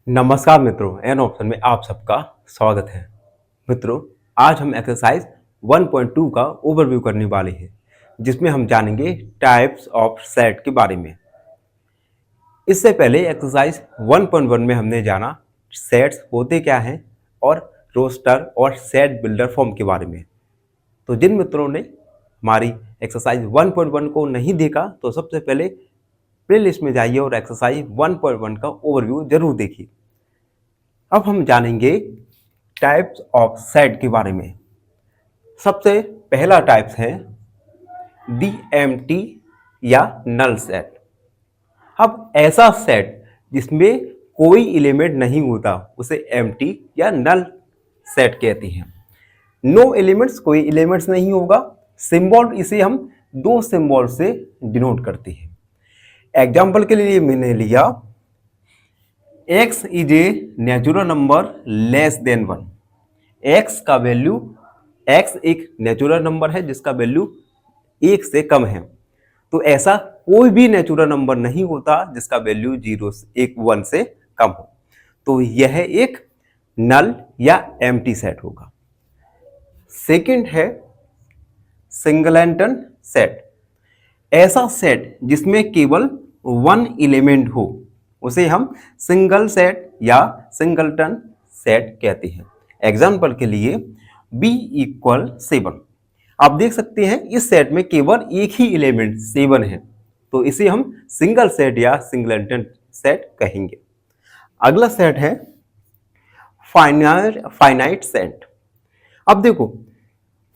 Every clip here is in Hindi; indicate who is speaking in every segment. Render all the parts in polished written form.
Speaker 1: नमस्कार मित्रों, एन ऑप्शन में आप सबका स्वागत है। मित्रों, आज हम एक्सरसाइज 1.2 का ओवरव्यू करने वाले हैं, जिसमें हम जानेंगे टाइप्स ऑफ सेट के बारे में। इससे पहले एक्सरसाइज 1.1 में हमने जाना सेट्स होते क्या हैं और रोस्टर और सेट बिल्डर फॉर्म के बारे में। तो जिन मित्रों ने हमारी एक्सरसाइज 1.1 को नहीं देखा, तो सबसे पहले प्लेलिस्ट में जाइए और एक्सरसाइज 1.1 का ओवरव्यू जरूर देखिए। अब हम जानेंगे टाइप्स ऑफ सेट के बारे में। सबसे पहला टाइप्स है DMT या नल सेट। अब ऐसा सेट जिसमें कोई एलिमेंट नहीं होता उसे एम्प्टी या नल सेट कहते हैं। नो एलिमेंट्स, कोई एलिमेंट्स नहीं होगा। सिंबल इसे हम दो सिंबल से डिनोट करते हैं। एग्जाम्पल के लिए मैंने लिया x is a natural number less than 1। x का वैल्यू, x एक नेचुरल नंबर है जिसका वैल्यू 1 से कम है। तो ऐसा कोई भी नेचुरल नंबर नहीं होता जिसका वैल्यू 1 से कम हो। तो यह एक नल या एम्प्टी सेट होगा। सेकंड है सिंगलेटन सेट। ऐसा सेट जिसमें केवल वन एलिमेंट हो उसे हम सिंगल सेट या सिंगलटन सेट कहते हैं। एग्जाम्पल के लिए b इक्वल 7। आप देख सकते हैं इस सेट में केवल एक ही एलिमेंट 7 है, तो इसे हम सिंगल सेट या सिंगलटन सेट कहेंगे। अगला सेट है फाइनाइट सेट। अब देखो,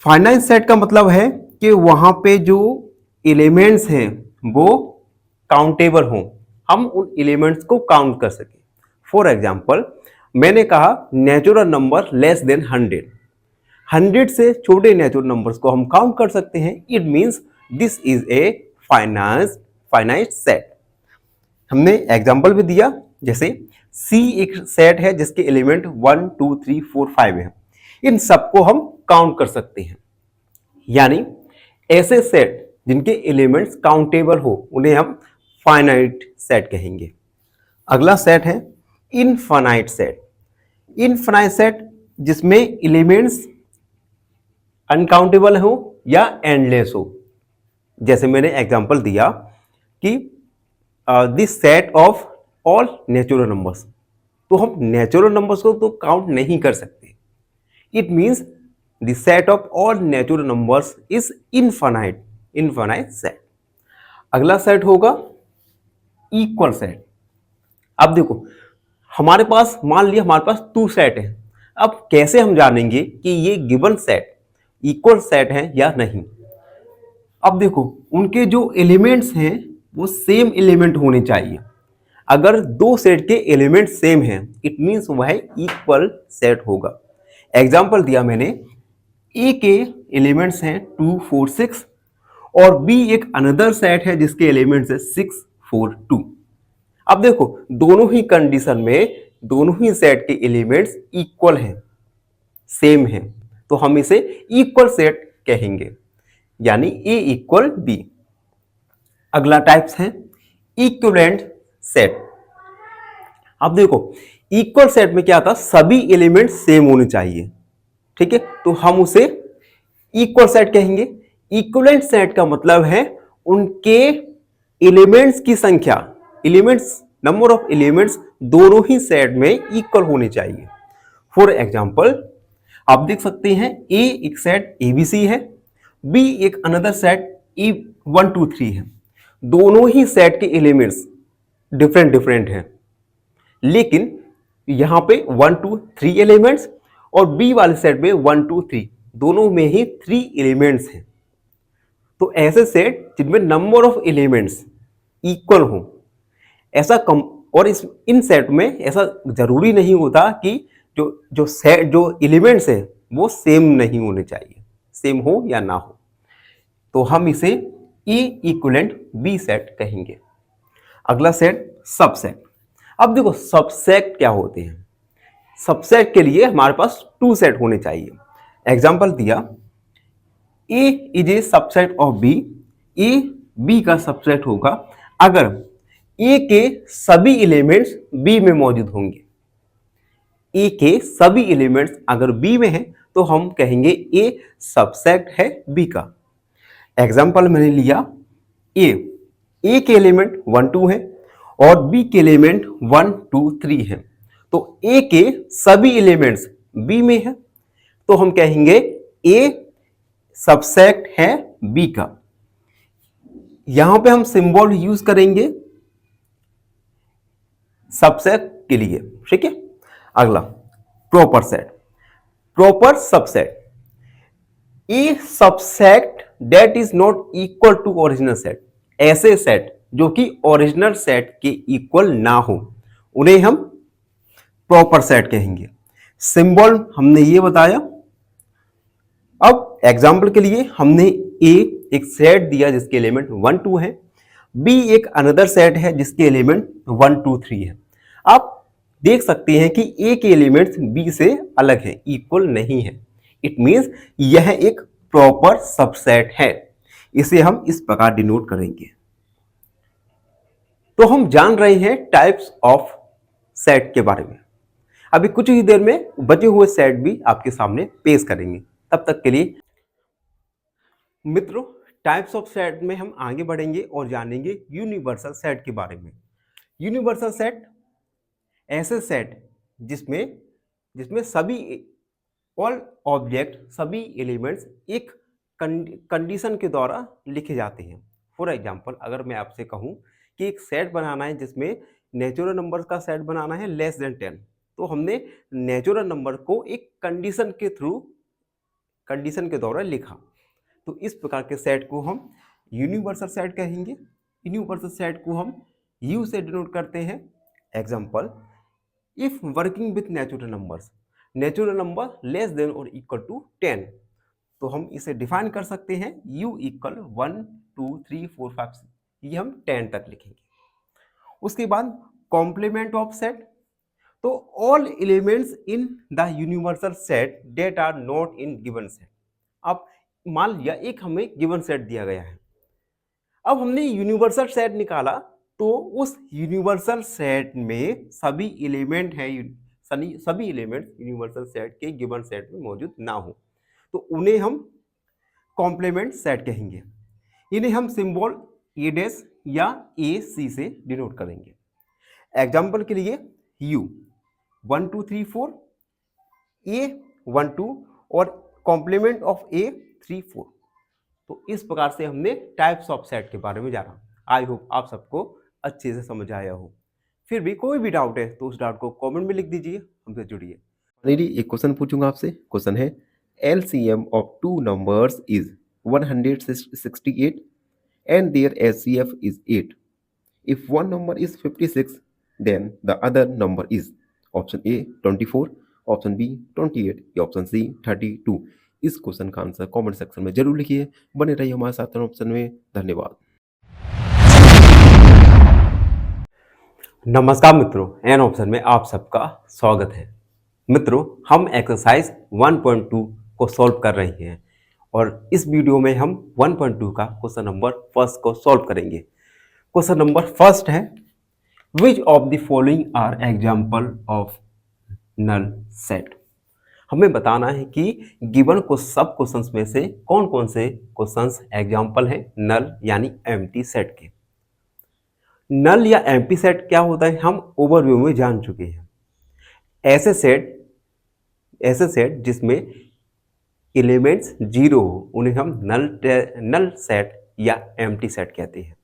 Speaker 1: फाइनाइट सेट का मतलब है कि वहां पे जो एलिमेंट्स हैं वो काउंटेबल हों, हम उन एलिमेंट्स को काउंट कर सकें। फॉर एग्जाम्पल, मैंने कहा नेचुरल नंबर लेस देन 100 से छोटे नेचुरल नंबर्स को हम काउंट कर सकते हैं। It means this is a finite set. हमने एग्जाम्पल भी दिया, जैसे C एक सेट है जिसके एलिमेंट 1 2 3 4 5 है। इन सबको हम काउंट कर सकते हैं। यानी ऐसे सेट जिनके एलिमेंट्स काउंटेबल हो उन्हें हम फाइनाइट सेट कहेंगे। अगला सेट है इनफाइनाइट सेट। इनफाइनाइट सेट जिसमें एलिमेंट्स अनकाउंटेबल हो या एंडलेस हो। जैसे मैंने एग्जांपल दिया कि this set of all natural numbers. तो हम नेचुरल नंबर्स को तो काउंट नहीं कर सकते। It means the set of all natural numbers is infinite set. अगला सेट होगा इक्वल सेट। अब देखो, हमारे पास मान लिया हमारे पास 2 सेट है। अब कैसे हम जानेंगे कि ये गिवन सेट इक्वल सेट है या नहीं? अब देखो, उनके जो एलिमेंट्स हैं वो सेम एलिमेंट होने चाहिए। अगर दो सेट के एलिमेंट सेम हैं, इट मींस वह इक्वल सेट होगा। एग्जाम्पल दिया मैंने, ए के एलिमेंट्स हैं 2 4 6 और बी एक अनदर सेट है जिसके एलिमेंट्स है 6 4 2। अब देखो, दोनों ही कंडीशन में दोनों ही सेट के एलिमेंट्स इक्वल हैं, सेम हैं, तो हम इसे इक्वल सेट कहेंगे, यानी ए इक्वल बी। अगला टाइप्स है इक्विवेलेंट सेट। अब देखो, इक्वल सेट में क्या था, सभी एलिमेंट सेम होने चाहिए। ठीक है, तो हम उसे इक्वल सेट कहेंगे। इक्विवेलेंट सेट का मतलब है उनके एलिमेंट्स की संख्या, एलिमेंट्स नंबर ऑफ एलिमेंट्स दोनों ही सेट में इक्वल होने चाहिए। फॉर एग्जांपल, आप देख सकते हैं ए एक सेट ABC है, बी एक अनदर सेट E1 2 3 है। दोनों ही सेट के एलिमेंट्स डिफरेंट हैं, लेकिन यहां पे 1 2 3 एलिमेंट्स और बी वाले सेट में 1 2 3 दोनों में ही 3 एलिमेंट्स हैं। तो ऐसे सेट जिनमें नंबर ऑफ एलिमेंट्स इक्वल हो, ऐसा कम, और इन सेट में ऐसा जरूरी नहीं होता कि जो एलिमेंट्स है वो सेम नहीं होने चाहिए, सेम हो या ना हो। तो हम इसे ए इक्विवेलेंट बी सेट कहेंगे। अगला सेट सबसेट। अब देखो, सबसेट क्या होते हैं? सबसेट के लिए हमारे पास 2 सेट होने चाहिए। एग्जांपल दिया, A is a subset of B. A B का सबसेट होगा अगर ए के सभी एलिमेंट्स बी में मौजूद होंगे। ए के सभी एलिमेंट्स अगर बी में है तो हम कहेंगे ए सबसेट है बी का। एग्जाम्पल मैंने लिया ए के एलिमेंट 1 2 है और बी के एलिमेंट 1 2 3 है, तो ए के सभी एलिमेंट्स बी में है तो हम कहेंगे ए सबसेट है बी का। यहां पे हम सिंबल यूज करेंगे सबसेट के लिए, ठीक है। अगला proper set, proper subset, a subset that is not equal to original set, ऐसे सेट जो कि ओरिजिनल सेट के इक्वल ना हो उन्हें हम प्रॉपर सेट कहेंगे। सिंबल हमने ये बताया। अब एग्जाम्पल के लिए हमने ए एक सेट दिया जिसके एलिमेंट 1 2 है, बी एक अनदर सेट है जिसके एलिमेंट 1 2 3 है। आप देख सकते हैं कि ए के एलिमेंट्स बी से अलग है, इक्वल नहीं है। इट मींस यह एक प्रॉपर सबसेट है। इसे हम इस प्रकार डिनोट करेंगे। तो हम जान रहे हैं टाइप्स ऑफ सेट के बारे में। अभी कुछ ही देर में बचे हुए सेट भी आपके सामने पेश करेंगे। तब तक के लिए मित्रों, टाइप्स ऑफ सेट में हम आगे बढ़ेंगे और जानेंगे यूनिवर्सल सेट के बारे में। यूनिवर्सल सेट ऐसे सेट जिसमें सभी ऑल ऑब्जेक्ट, सभी एलिमेंट्स एक कंडीशन के द्वारा लिखे जाते हैं। फॉर एग्जांपल, अगर मैं आपसे कहूं कि एक सेट बनाना है जिसमें नेचुरल नंबर्स का सेट बनाना है लेस देन 10, तो हमने नेचुरल नंबर को एक कंडीशन के द्वारा लिखा। तो इस प्रकार के सेट को हम यूनिवर्सल सेट कहेंगे। यूनिवर्सल सेट को हम यू से डिनोट करते हैं। Example, if working with natural numbers, natural number less than और इक्वल टू 10, तो हम इसे डिफाइन कर सकते हैं u इक्वल 1 2 3 4 5 6, ये हम 10 तक लिखेंगे। उसके बाद कॉम्प्लीमेंट ऑफ सेट, तो all elements in the universal set that are not in given set. अब मान लिया एक हमें गिवन सेट दिया गया है, अब हमने यूनिवर्सल सेट निकाला, तो उस यूनिवर्सल सेट में सभी एलिमेंट है, सभी एलिमेंट यूनिवर्सल सेट के गिवन सेट में मौजूद ना हो, तो उन्हें हम कॉम्प्लीमेंट सेट कहेंगे। इन्हें हम सिंबल ए डैश या ए सी से डिनोट करेंगे। एग्जाम्पल के लिए u 1 2 3 4, a 1 2 और कॉम्प्लीमेंट ऑफ a 3 4। तो इस प्रकार से हमने टाइप्स ऑफ सेट के बारे में जाना। आई होप आप सबको अच्छे से समझ आया हो। फिर भी कोई भी डाउट है तो उस डाउट को कमेंट में लिख दीजिए, हमसे जुड़िए। फाइनली एक क्वेश्चन पूछूंगा आपसे। क्वेश्चन है LCM of two numbers is 168 and their HCF is 8. If one number is 56, then the other number is option A 24, option B 28 या ऑप्शन C 32। इस क्वेश्चन का आंसर कमेंट सेक्शन में जरूर लिखिए। बने रहिए हमारे साथ ऑप्शन में। धन्यवाद। नमस्कार मित्रों, एन ऑप्शन में आप सबका स्वागत है। मित्रों, हम एक्सरसाइज 1.2 को सॉल्व कर रहे हैं और इस वीडियो में हम 1.2 का क्वेश्चन नंबर फर्स्ट को सॉल्व करेंगे। क्वेश्चन नंबर फर्स्ट है, which of the following are example of null set. हमें बताना है कि गिवन को सब क्वेश्चंस में से कौन कौन से क्वेश्चंस एग्जाम्पल हैं नल यानी एम्प्टी सेट के। नल या एम्प्टी सेट क्या होता है हम ओवरव्यू में जान चुके हैं। ऐसे सेट जिसमें एलिमेंट्स जीरो हो उन्हें हम नल सेट या एम्प्टी सेट कहते हैं।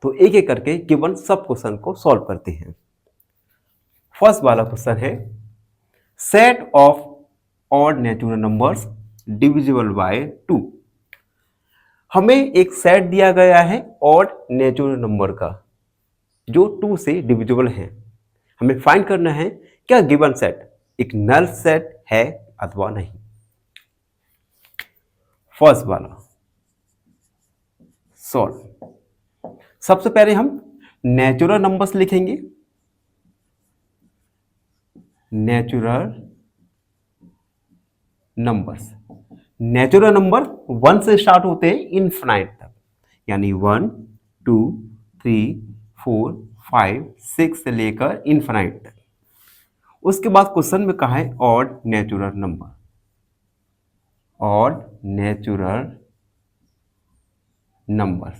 Speaker 1: तो एक एक करके गिवन सब क्वेश्चन को सॉल्व करते हैं। फर्स्ट वाला क्वेश्चन है, set of odd natural numbers divisible by 2। हमें एक सेट दिया गया है ऑड नेचुरल नंबर का जो 2 से डिविजिबल है। हमें फाइंड करना है क्या गिवन सेट एक नल सेट है अथवा नहीं। फर्स्ट वाला सॉल्व। सबसे पहले हम नेचुरल नंबर्स लिखेंगे। नेचुरल नंबर 1 से स्टार्ट होते हैं इनफिनाइट तक, यानी 1 2 3 4 5 6 से लेकर इनफिनाइट तक। उसके बाद क्वेश्चन में कहा है odd natural number, odd natural number.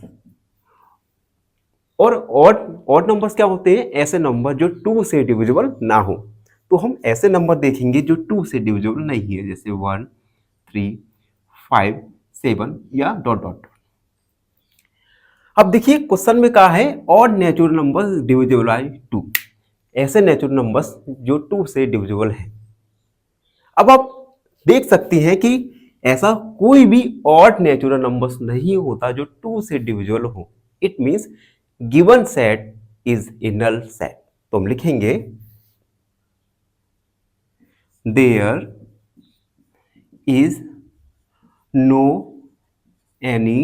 Speaker 1: और ऑड नंबर्स क्या होते हैं? ऐसे नंबर जो 2 से डिविजिबल ना हो। तो हम ऐसे नंबर देखेंगे जो 2 से डिविजिबल नहीं है, जैसे 1, 3, 5, 7 या डॉट डॉट। अब देखिए क्वेश्चन में कहा है odd natural numbers divisible by 2, ऐसे नेचुरल नंबर्स जो 2 से डिविजिबल हैं। अब आप देख सकते हैं कि ऐसा कोई भी ऑड नेचुरल नंबर्स नहीं होता जो 2 से डिविजिबल हो। It means given set is a null set. तो हम लिखेंगे there is no any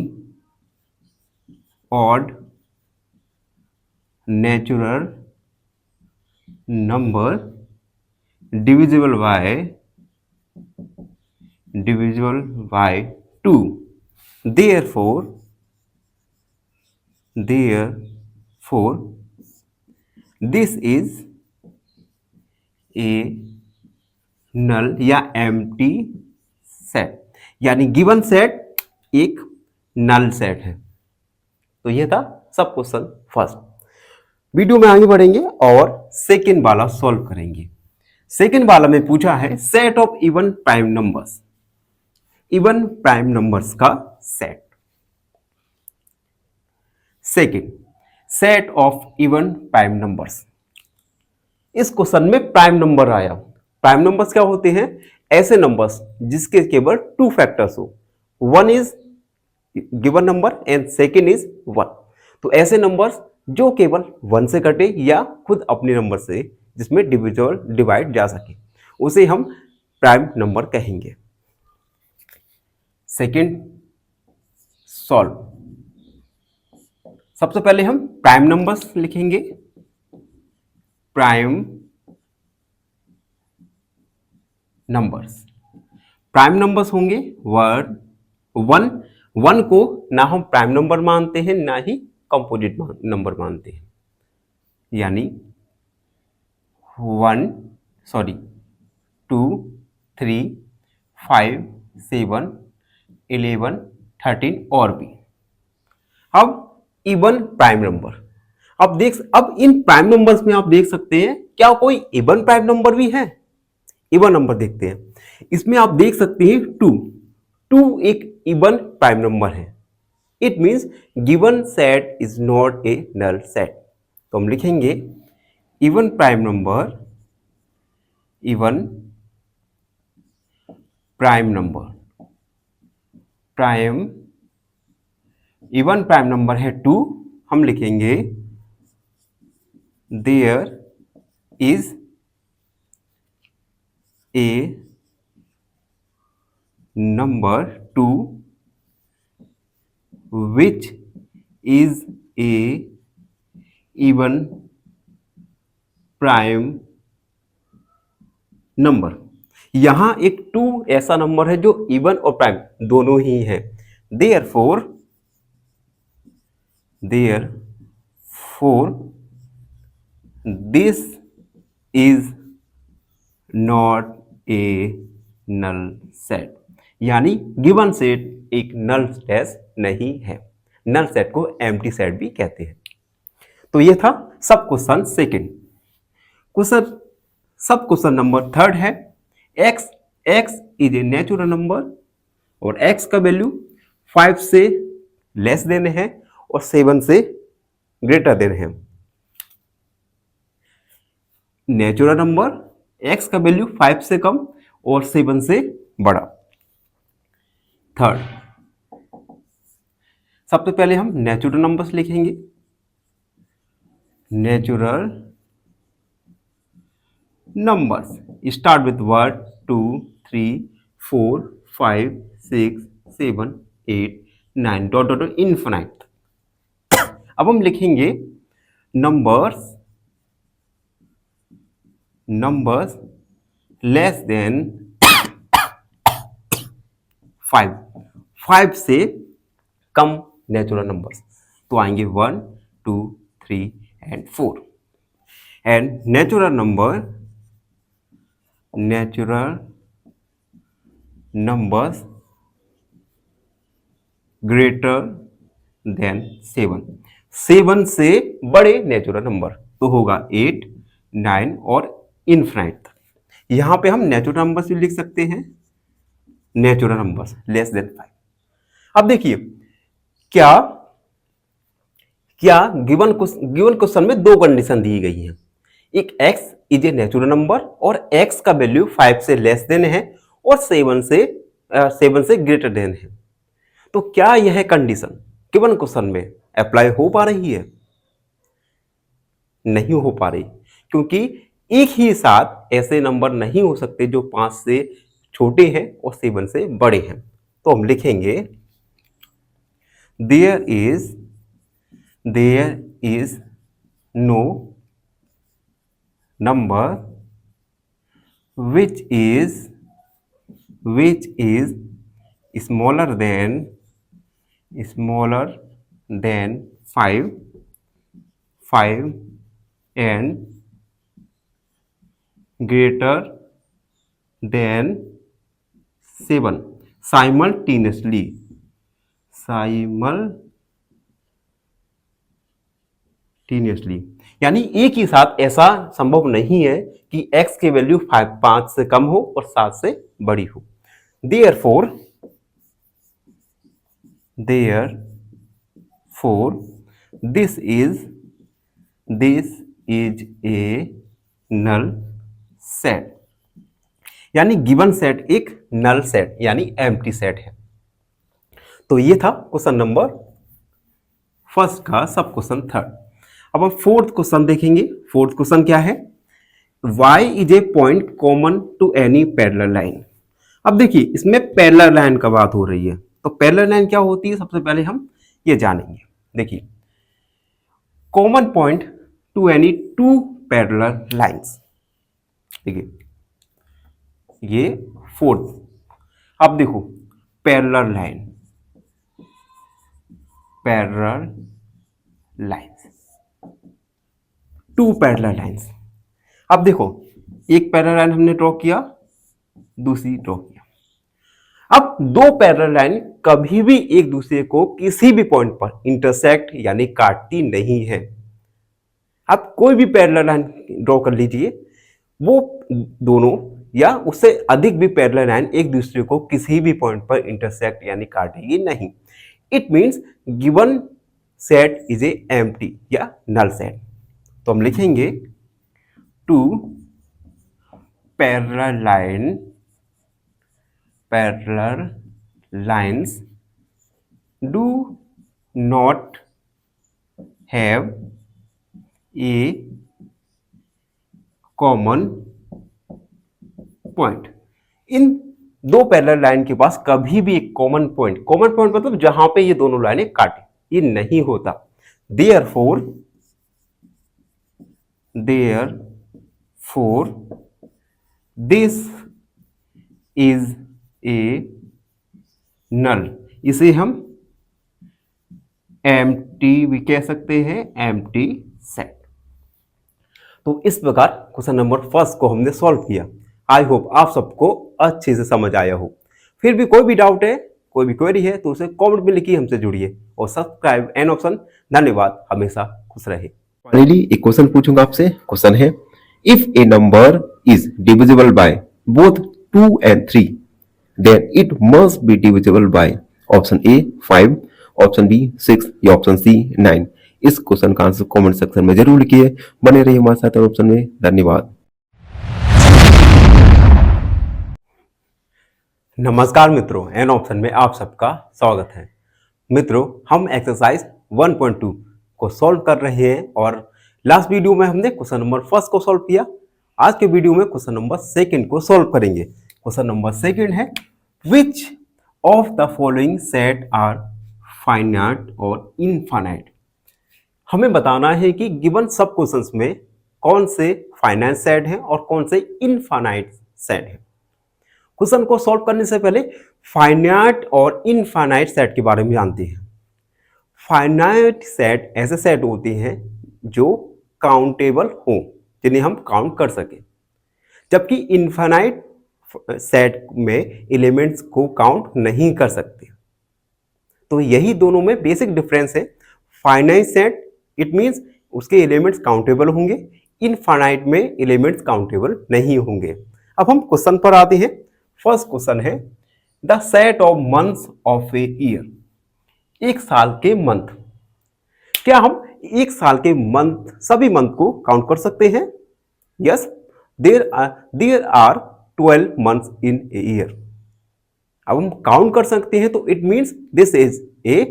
Speaker 1: odd natural number divisible by 2, therefore this is a null या empty set, यानी गिवन सेट एक नल सेट है। तो ये था सब क्वेश्चन फर्स्ट। वीडियो में आगे बढ़ेंगे और सेकेंड वाला सॉल्व करेंगे। सेकेंड वाला में पूछा है set of even prime numbers, even prime numbers का set. Second, set of even prime numbers. इस क्वेश्चन में प्राइम नंबर आया। प्राइम नंबर्स क्या होते हैं? ऐसे नंबर्स जिसके केवल 2 फैक्टर्स हो, 1 is given number and second is 1। तो ऐसे नंबर्स जो केवल 1 से कटे या खुद अपने नंबर से जिसमें डिवाइड जा सके, उसे हम प्राइम नंबर कहेंगे। Second, solve. सबसे पहले हम प्राइम नंबर्स लिखेंगे। प्राइम नंबर्स, प्राइम नंबर्स होंगे वन को ना हम प्राइम नंबर मानते हैं ना ही कंपोजिट नंबर मानते हैं, यानी 2, 3, 5, 7, 11, 13 और भी। अब इवन प्राइम नंबर, अब इन प्राइम नंबर्स में आप देख सकते हैं क्या कोई इवन प्राइम नंबर भी है? इवन नंबर देखते हैं। इसमें आप देख सकते हैं 2 एक इवन प्राइम नंबर है। It means given set is not a null set. तो हम लिखेंगे even prime number, even prime number, even prime number है 2, हम लिखेंगे there is a number 2 which is a even prime number. यहां एक 2 ऐसा नंबर है जो इवन और प्राइम दोनों ही है। therefore this is not a null set, यानी गिवन सेट एक नल सेट नहीं है। नल सेट को एम्प्टी सेट भी कहते हैं। तो ये था सब क्वेश्चन सेकंड। सब क्वेश्चन नंबर थर्ड है x is a natural number और x का वैल्यू 5 से लेस देने हैं और 7 से ग्रेटर देने हैं। नेचुरल नंबर x का वैल्यू 5 से कम और 7 से बड़ा। थर्ड, सबसे पहले हम नेचुरल नंबर्स लिखेंगे। Natural numbers start with 1, 2, 3, 4, 5, 6, 7, 8, 9 dot dot infinite. अब हम लिखेंगे नंबर्स लेस देन 5 से कम नेचुरल नंबर्स। तो आएंगे 1, 2, 3 and 4। And natural number natural numbers greater than 7, 7 से बड़े नेचुरल नंबर तो होगा 8, 9 और इनफाइनाइट। यहां पे हम नेचुरल नंबर्स भी लिख सकते हैं, नेचुरल नंबर्स लेस देन 5। अब देखिए क्या क्या गिवन क्वेश्चन में दो कंडीशन दी गई हैं। एक x is a natural number और x का वैल्यू 5 से लेस देन है और 7 से ग्रेटर देन है। तो क्या यह कंडीशन गिवन क्वेश्चन में अप्लाई हो पा रही है? नहीं हो पा रही, क्योंकि एक ही साथ ऐसे नंबर नहीं हो सकते जो 5 से छोटे हैं और 7 से बड़े हैं। तो हम लिखेंगे there is no number which is smaller than 5 and greater than 7 simultaneously। यानी एक ही साथ ऐसा संभव नहीं है कि x की वैल्यू 5 से कम हो और 7 से बड़ी हो। Therefore this is a null set। यानी गिवन सेट एक नल सेट यानी एम्प्टी सेट है। तो ये था क्वेश्चन नंबर फर्स्ट का सब क्वेश्चन थर्ड। अब हम फोर्थ क्वेश्चन देखेंगे। फोर्थ क्वेश्चन क्या है? y is a point common to any parallel line. अब देखिए इसमें पैरेलल लाइन का बात हो रही है, तो पैरेलल लाइन क्या होती है सबसे पहले हम ये जानेंगे। देखिए common point to any two parallel lines. देखिए ये फोर्थ। अब देखो parallel lines, two parallel lines. अब देखो एक पैरेलल लाइन हमने ड्रॉ किया, दूसरी ड्रॉ किया। अब दो पैरेलल लाइन कभी भी एक दूसरे को किसी भी पॉइंट पर इंटरसेक्ट यानी काटती नहीं है। आप कोई भी पैरेलल लाइन ड्रॉ कर लीजिए, वो दोनों या उससे अधिक भी पैरेलल लाइन एक दूसरे को किसी भी पॉइंट पर इंटरसेक्ट यानी काटेगी नहीं। It means given set is a empty या नल सेट। तो हम लिखेंगे two parallel lines do not have a common point. इन दो पैरेलल लाइन के पास कभी भी एक कॉमन पॉइंट मतलब जहां पे ये दोनों लाइनें काटे, ये नहीं होता। Therefore this is a null। इसे हम एम्प्टी भी कह सकते हैं, एम्प्टी सेट। तो इस प्रकार क्वेश्चन नंबर फर्स्ट को हमने सॉल्व किया। आई होप आप सबको अच्छे से समझ आया हो। फिर भी कोई भी डाउट है, कोई भी क्वेरी है तो उसे कमेंट में लिखिए, हमसे जुड़िए और सब्सक्राइब एन ऑप्शन। धन्यवाद, हमेशा खुश रहे। फाइनली एक क्वेश्चन पूछूंगा आपसे। क्वेश्चन है if a number is divisible by both 2 and 3 then it must be divisible by option A 5, option B 6 या ऑप्शन सी 9। इस क्वेश्चन का आंसर कमेंट सेक्शन में जरूर लिखिए। बने रहिए हमारे साथ ऑप्शन में। धन्यवाद। नमस्कार मित्रों, एन ऑप्शन में आप सबका स्वागत है। मित्रों हम एक्सरसाइज 1.2 को सॉल्व कर रहे हैं और लास्ट वीडियो में हमने क्वेश्चन नंबर फर्स्ट को सॉल्व किया। आज के वीडियो में क्वेश्चन नंबर सेकंड को सॉल्व करेंगे। क्वेश्चन नंबर सेकंड है which of the following set are finite और इनफाइनाइट। हमें बताना है कि गिवन सब क्वेश्चंस में कौन से फाइनाइट सेट हैं और कौन से इनफाइनाइट सेट हैं। क्वेश्चन को सॉल्व करने से पहले फाइनाइट और इनफाइनाइट सेट के बारे में जानते हैं। फाइनाइट सेट ऐसे सेट होते हैं जो काउंटेबल हो, जिन्हें हम काउंट कर सकें। जबकि इनफाइनाइट सेट में एलिमेंट्स को काउंट नहीं कर सकते। तो यही दोनों में बेसिक डिफरेंस है। फाइनाइट सेट इट मींस उसके एलिमेंट्स काउंटेबल होंगे, इनफाइनाइट में एलिमेंट्स काउंटेबल नहीं होंगे। अब हम क्वेश्चन पर आते हैं। फर्स्ट क्वेश्चन है the set of months of a year. एक साल के मंथ, क्या हम एक साल के मंथ सभी मंथ को काउंट कर सकते हैं? Yes, there are 12 months in a year. अब हम काउंट कर सकते हैं तो it means this is a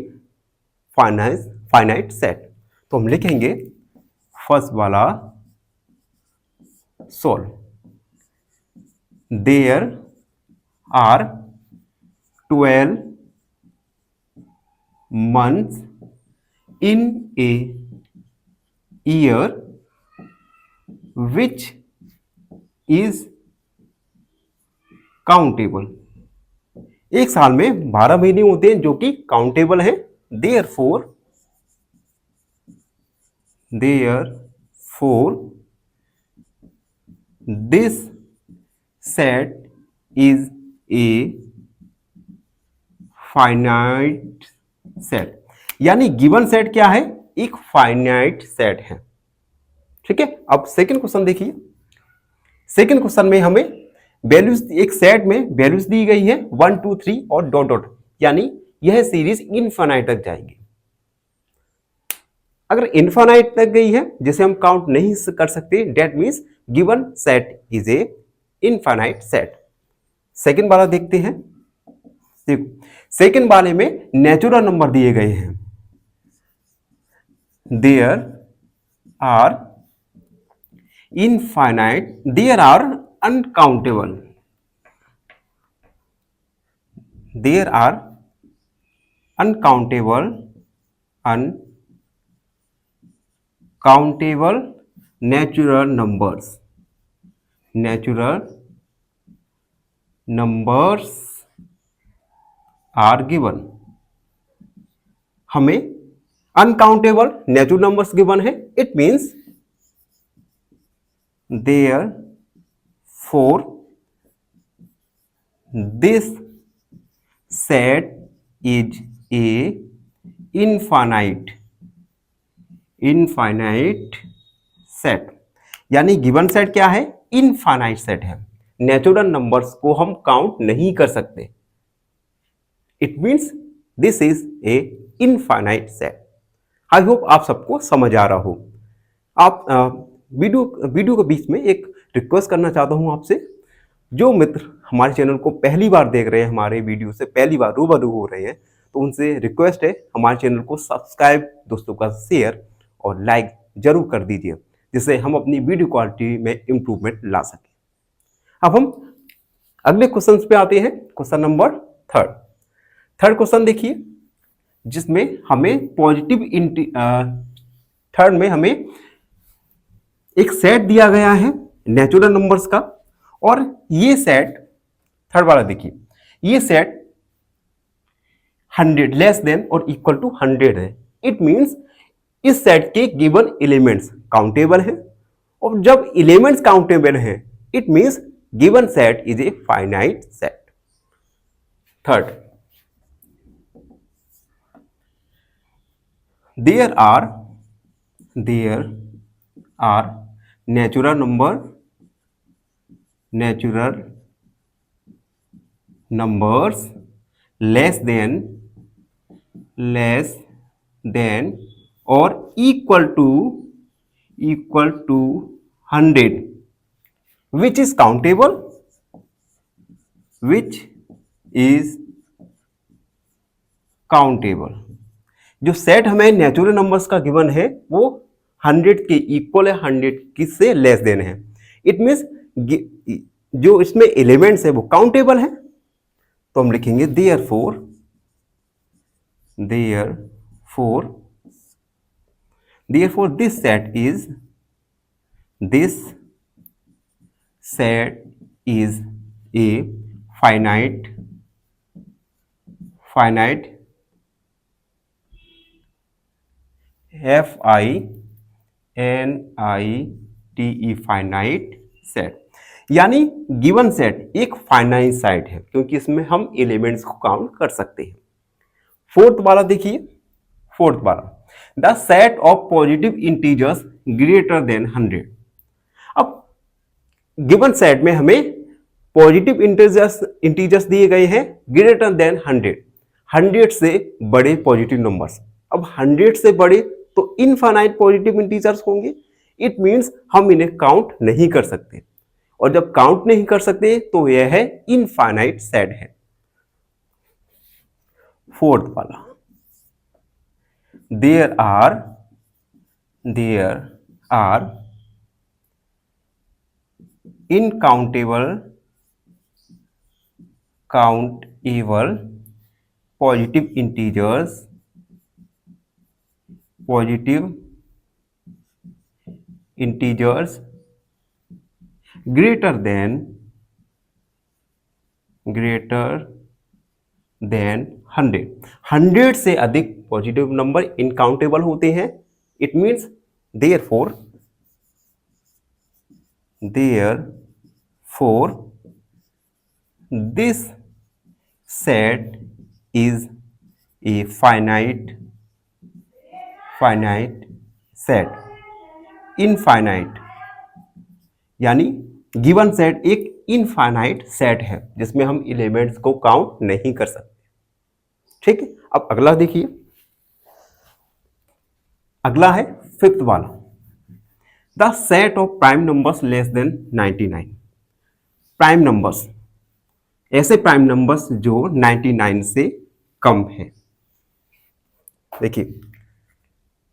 Speaker 1: finite set. तो हम लिखेंगे फर्स्ट वाला solve, there are 12 months in a year which is countable। एक साल में 12 महीने होते हैं जो कि काउंटेबल है। therefore this set is a finite set. यानी गिवन सेट क्या है? एक फाइनाइट सेट है। ठीक है, अब सेकंड क्वेश्चन देखिए। सेकंड क्वेश्चन में हमें वैल्यूज, एक सेट में वैल्यूज दी गई है 1 2 3 और डॉट डॉट, यानी यह सीरीज इनफाइनाइट तक जाएगी। अगर इनफाइनाइट तक गई है जिसे हम काउंट नहीं कर सकते, that means given set is a infinite set. Second वाला देखते हैं। सेकंड वाले में नेचुरल नंबर दिए गए हैं। There are infinite, there are uncountable, there are uncountable natural numbers are given. हमें अनकाउंटेबल नेचुरल नंबर्स गिवन है। It means therefore this set is a infinite set. यानी गिवन सेट क्या है? इनफाइनाइट सेट है। नेचुरल नंबर्स को हम काउंट नहीं कर सकते। It means this is a infinite set. I hope आप सबको समझ आ रहा हो। आप वीडियो के बीच में एक रिक्वेस्ट करना चाहता हूं आपसे। जो मित्र हमारे चैनल को पहली बार देख रहे हैं, हमारे वीडियो से पहली बार रूबरू हो रहे हैं, तो उनसे रिक्वेस्ट है हमारे चैनल को सब्सक्राइब, दोस्तों का शेयर और लाइक जरूर कर दीजिए, जिससे हम अपनी वीडियो क्वालिटी में इंप्रूवमेंट ला सकें। अब हम अगले क्वेश्चन पे आते हैं। क्वेश्चन नंबर थर्ड क्वेश्चन देखिए, जिसमें हमें पॉजिटिव थर्ड में हमें एक सेट दिया गया है नेचुरल नंबर्स का, और ये सेट, थर्ड वाला देखिए, ये सेट 100 लेस देन और इक्वल टू 100 है। इट मींस इस सेट के गिवन एलिमेंट्स काउंटेबल है, और जब एलिमेंट्स काउंटेबल है it means given set is a finite set. Third, there are natural numbers less than or equal to 100 which is countable, जो सेट हमें नेचुरल नंबर्स का गिवन है वो 100 के इक्वल है, 100 किससे लेस देन है। इट मींस जो इसमें एलिमेंट्स है वो काउंटेबल है। तो हम लिखेंगे therefore this set is a finite FINITE finite set. यानी गिवन सेट एक फाइनाइट सेट है क्योंकि इसमें हम एलिमेंट्स को काउंट कर सकते हैं। फोर्थ वाला देखिए, फोर्थ वाला the set of positive integers greater than 100। अब गिवन सेट में हमें पॉजिटिव इंटीजर्स दिए गए हैं ग्रेटर देन 100, 100 से बड़े पॉजिटिव नंबर्स। अब 100 से बड़े तो इनफाइनाइट पॉजिटिव इंटीजर्स होंगे, इट मींस हम इन्हें काउंट नहीं कर सकते, और जब काउंट नहीं कर सकते तो यह है इनफाइनाइट सेट है। फोर्थ वाला there are uncountable positive integers greater than 100। 100 से अधिक पॉजिटिव नंबर इनकाउंटेबल होते हैं। It means therefore this set is a finite set। Infinite यानी गिवन सेट एक इनफाइनाइट सेट है जिसमें हम एलिमेंट्स को काउंट नहीं कर सकते। ठीक है, अब अगला देखिए, अगला है फिफ्थ वाला the set of prime numbers less than 99। Prime numbers, ऐसे प्राइम नंबर्स जो 99 से कम है। देखिए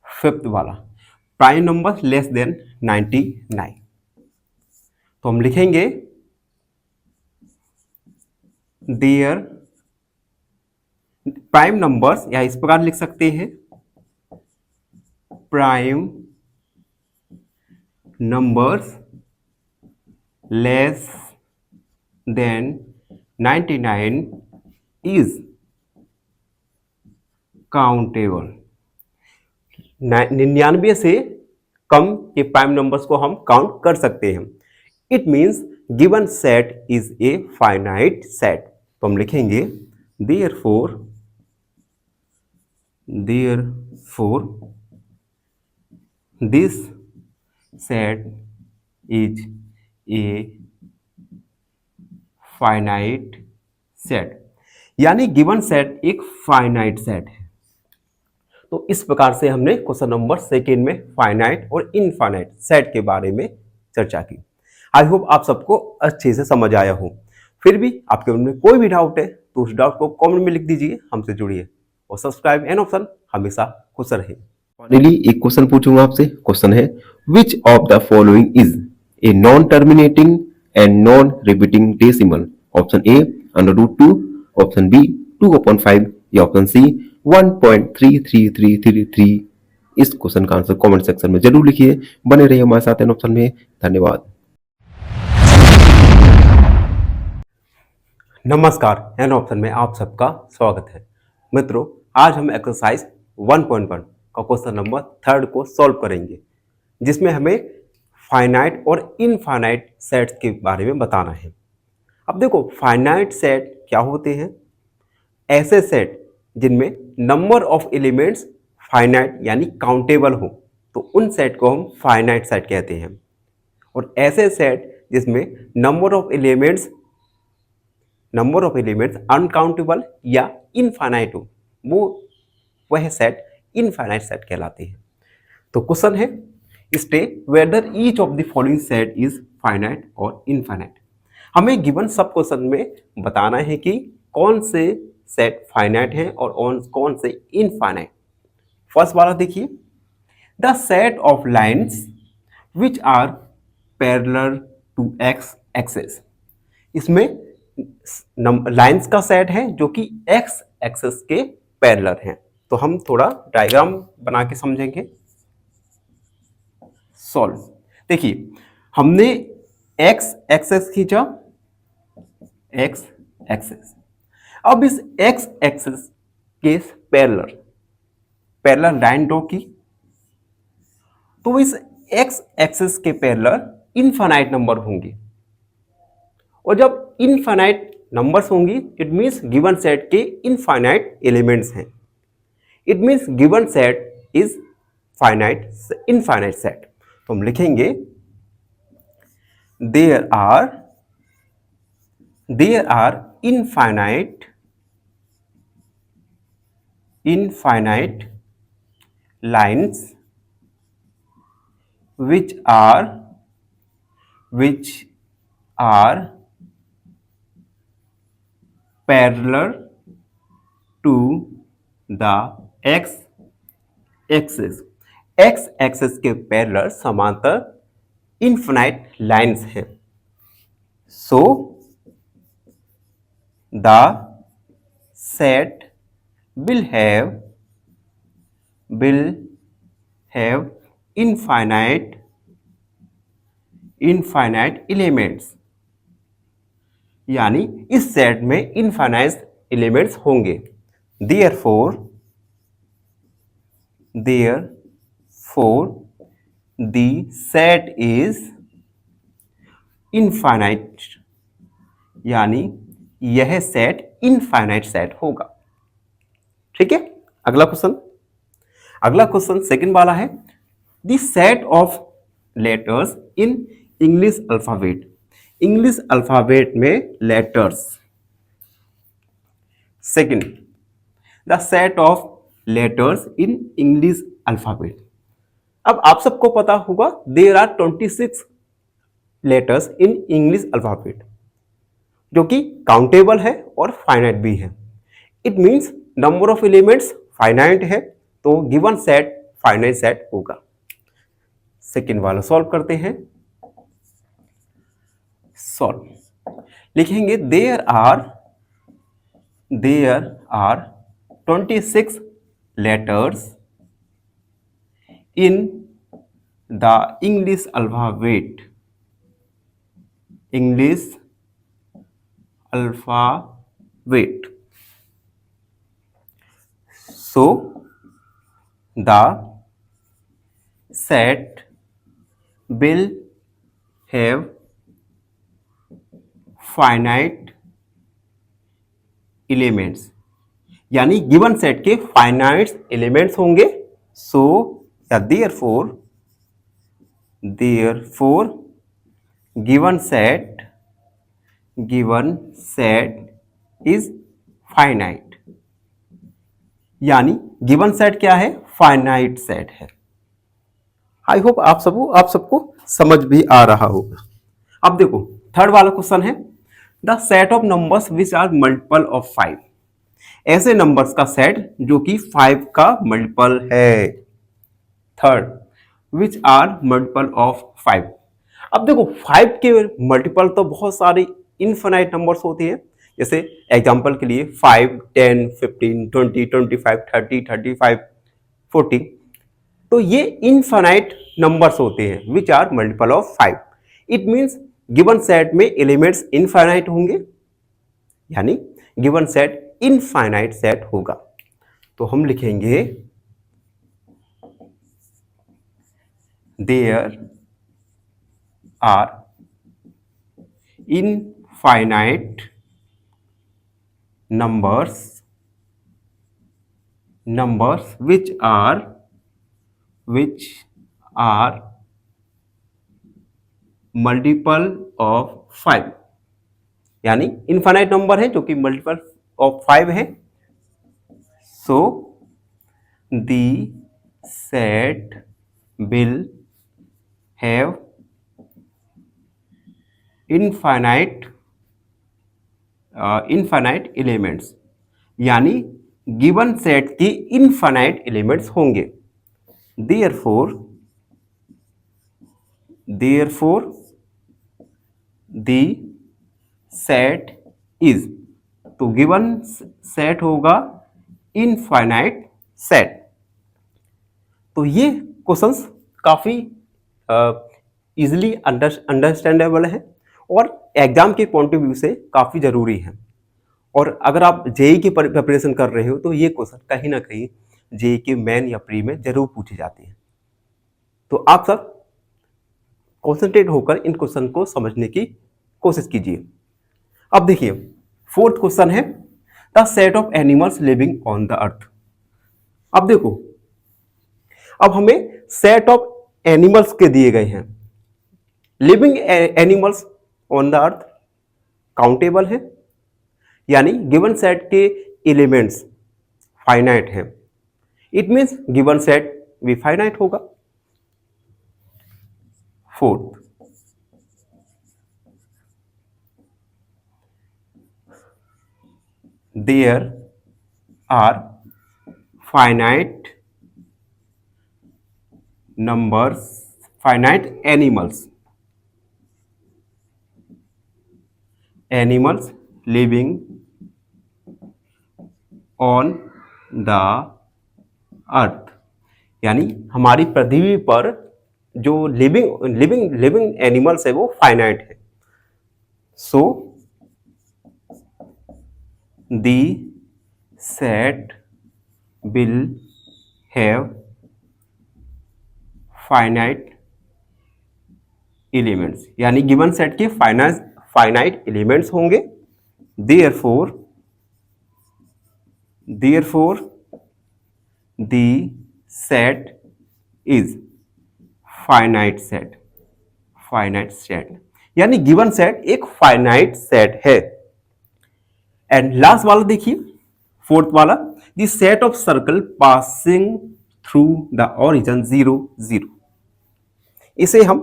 Speaker 1: फिफ्थ वाला प्राइम नंबर लेस देन 99, तो हम लिखेंगे देयर प्राइम नंबर्स, या इस प्रकार लिख सकते हैं prime numbers less than 99 is countable. 99 से कम के प्राइम नंबर्स को हम काउंट कर सकते हैं। It means given set is a finite set, तो हम लिखेंगे therefore this set is a finite set। यानी गिवन सेट एक फाइनाइट सेट है। तो इस प्रकार से हमने क्वेश्चन नंबर सेकेंड में फाइनाइट और इनफाइनाइट सेट के बारे में चर्चा की। आई होप आप सबको अच्छे से समझ आया हो। फिर भी आपके मन में कोई भी डाउट है तो उस डाउट को कमेंट में लिख दीजिए, हमसे जुड़िए और सब्सक्राइब एन ऑप्शन हमेशा खुश रहे। फाइनली एक क्वेश्चन पूछूंगा आपसे। क्वेश्चन है which of the following is a non terminating and non repeating decimal. Option A √2, option B 2/5 या ऑप्शन सी 1.33333। इस क्वेश्चन का आंसर कमेंट सेक्शन में जरूर लिखिए। बने रहिए हमारे साथ एन ऑप्शन में। धन्यवाद। नमस्कार, एन ऑप्शन में आप सबका स्वागत है। मित्रों, आज हम एक्सरसाइज 1.1 का क्वेश्चन नंबर 3 को सॉल्व करेंगे, जिसमें हमें फाइनाइट और इनफाइनाइट सेट्स के बारे में बताना है। अब देखो, फाइनाइट सेट क्या होते हैं? ऐसे सेट जिनमें नंबर ऑफ एलिमेंट्स फाइनाइट यानी काउंटेबल हो, तो उन सेट को हम फाइनाइट सेट कहते हैं। और ऐसे सेट जिसमें नंबर ऑफ एलिमेंट्स अनकाउंटेबल या इनफाइनाइट हो, वह सेट इनफाइनाइट सेट कहलाते हैं। तो क्वेश्चन है state whether each of the following set is finite और इनफाइनाइट। हमें गिवन सब क्वेश्चन में बताना है कि कौन से सेट फाइनाइट हैं और कौन से इनफाइनाइट। फर्स्ट वाला देखिए, the set of lines which are parallel to X axis. इसमें लाइंस का सेट है जो कि एक्स एक्सेस के पैरेलल हैं। तो हम थोड़ा डायग्राम बना के समझेंगे। सॉल्व। देखिए, हमने एक्स एक्सेस खींचा, एक्स एक्सेस। अब इस एक्स एक्सेस के पैरेलल लाइन ड्रॉ की, तो इस एक्स एक्सेस के पैरेलल इनफाइनाइट नंबर होंगे। और जब इनफाइनाइट नंबर्स होंगी इट मीन्स गिवन सेट के इनफाइनाइट एलिमेंट्स हैं. It means given set is finite infinite set. तो हम लिखेंगे there are infinite lines which are parallel to the x axis. x axis के पैरेलल समांतर इनफाइनाइट लाइंस हैं. सो the set will have infinite elements. यानी इस सेट में इनफाइनाइट एलिमेंट्स होंगे. therefore the set is infinite. यानी यह सेट इनफाइनाइट सेट होगा. ठीक है. अगला क्वेश्चन सेकंड वाला है the set of letters in English alphabet. English alphabet में letters. Second, the set of letters in English alphabet. अब आप सबको पता होगा there are 26 letters in English alphabet जो कि काउंटेबल है और फाइनाइट भी है. It means number of elements finite है तो गिवन सेट फाइनाइट सेट होगा. सेकेंड वाला सॉल्व करते हैं. सॉल्व लिखेंगे there are 26 letters in the English alphabet. So the set will have finite elements. यानी गिवन सेट के फाइनाइट एलिमेंट्स होंगे. सो या therefore given set is finite. यानी गिवन सेट क्या है? फाइनाइट सेट है. आई होप आप सबको समझ भी आ रहा होगा. अब देखो थर्ड वाला क्वेश्चन है the set of numbers which are multiple of 5. ऐसे नंबर्स का सेट जो कि 5 का मल्टीपल है. Third, which are multiple of 5. अब देखो 5 के मल्टीपल तो बहुत सारे इनफाइनाइट नंबर्स होते हैं. जैसे एग्जांपल के लिए 5, 10, 15, 20, 25, 30, 35, 40. तो ये इनफाइनाइट नंबर्स होते हैं which are multiple of 5. It means given set में एलिमेंट्स इनफाइनाइट होंगे. यानी गिवन सेट इनफाइनाइट सेट होगा. तो हम लिखेंगे there are infinite numbers which are multiple of 5. यानी इनफाइनाइट नंबर है जो कि मल्टीपल ऑफ 5 है. सो the set will have infinite elements. यानी गिवन सेट की इनफाइनाइट एलिमेंट्स होंगे. therefore the set is. तो गिवन सेट होगा इनफाइनाइट सेट. तो ये क्वेश्चंस काफी इजिली अंडरस्टैंडेबल है और एग्जाम के पॉइंट ऑफ व्यू से काफ़ी ज़रूरी है. और अगर आप जेई की प्रिपरेशन कर रहे हो तो ये क्वेश्चन कहीं ना कहीं जेई के मेन या प्री में जरूर पूछे जाते हैं. तो आप सब कॉन्सेंट्रेट होकर इन क्वेश्चन को समझने की कोशिश कीजिए. अब देखिए फोर्थ क्वेश्चन है the set of animals living on the अर्थ। अब देखो, अब हमें सेट ऑफ एनिमल्स के दिए गए हैं। Living animals on the earth countable है, यानी गिवन सेट के एलिमेंट्स फाइनाइट है। इट मीन्स गिवन सेट भी फाइनाइट होगा। Fourth, there are finite numbers, finite animals living on the earth, यानी हमारी पृथ्वी पर जो लिविंग एनिमल्स है वो फाइनाइट है। सो the set will have finite elements, यानी गिवन सेट के फाइनाइट एलिमेंट्स होंगे। Therefore the set is finite set, यानी गिवन सेट एक फाइनाइट सेट है। एंड लास्ट वाला देखिए, फोर्थ वाला, the set of circle passing through the origin 0 0, इसे हम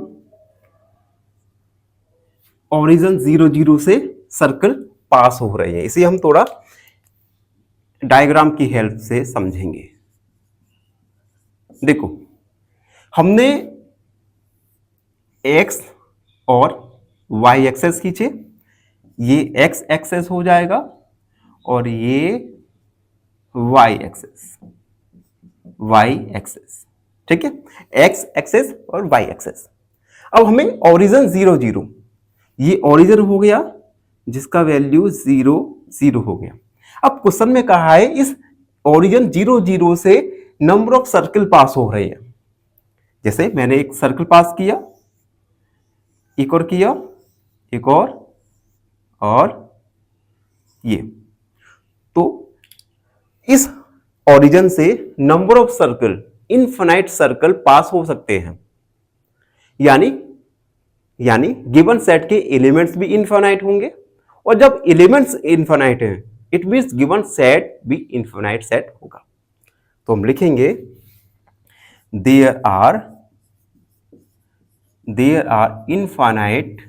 Speaker 1: ओरिजिन 0 0 से सर्कल पास हो रहे हैं, इसे हम थोड़ा डायग्राम की हेल्प से समझेंगे। देखो, हमने एक्स और वाई एक्सेस खींचे, ये एक्स एक्सेस हो जाएगा और ये वाई एक्सेस, ठीक है, एक्स एक्सेस और वाई एक्सेस। अब हमें ओरिजिन 0 0, ये ओरिजिन हो गया जिसका वैल्यू 0 0 हो गया। अब क्वेश्चन में कहा है इस ओरिजिन 0 0 से नंबर ऑफ सर्कल पास हो रहे हैं। जैसे मैंने एक सर्कल पास किया, एक और किया, एक और ये, तो इस ओरिजिन से number of circle, infinite circle pass हो सकते हैं, यानी गिवन सेट के एलिमेंट्स भी इनफिनाइट होंगे, और जब एलिमेंट्स इनफिनाइट हैं इट मींस गिवन सेट भी इनफिनाइट सेट होगा। तो हम लिखेंगे there are infinite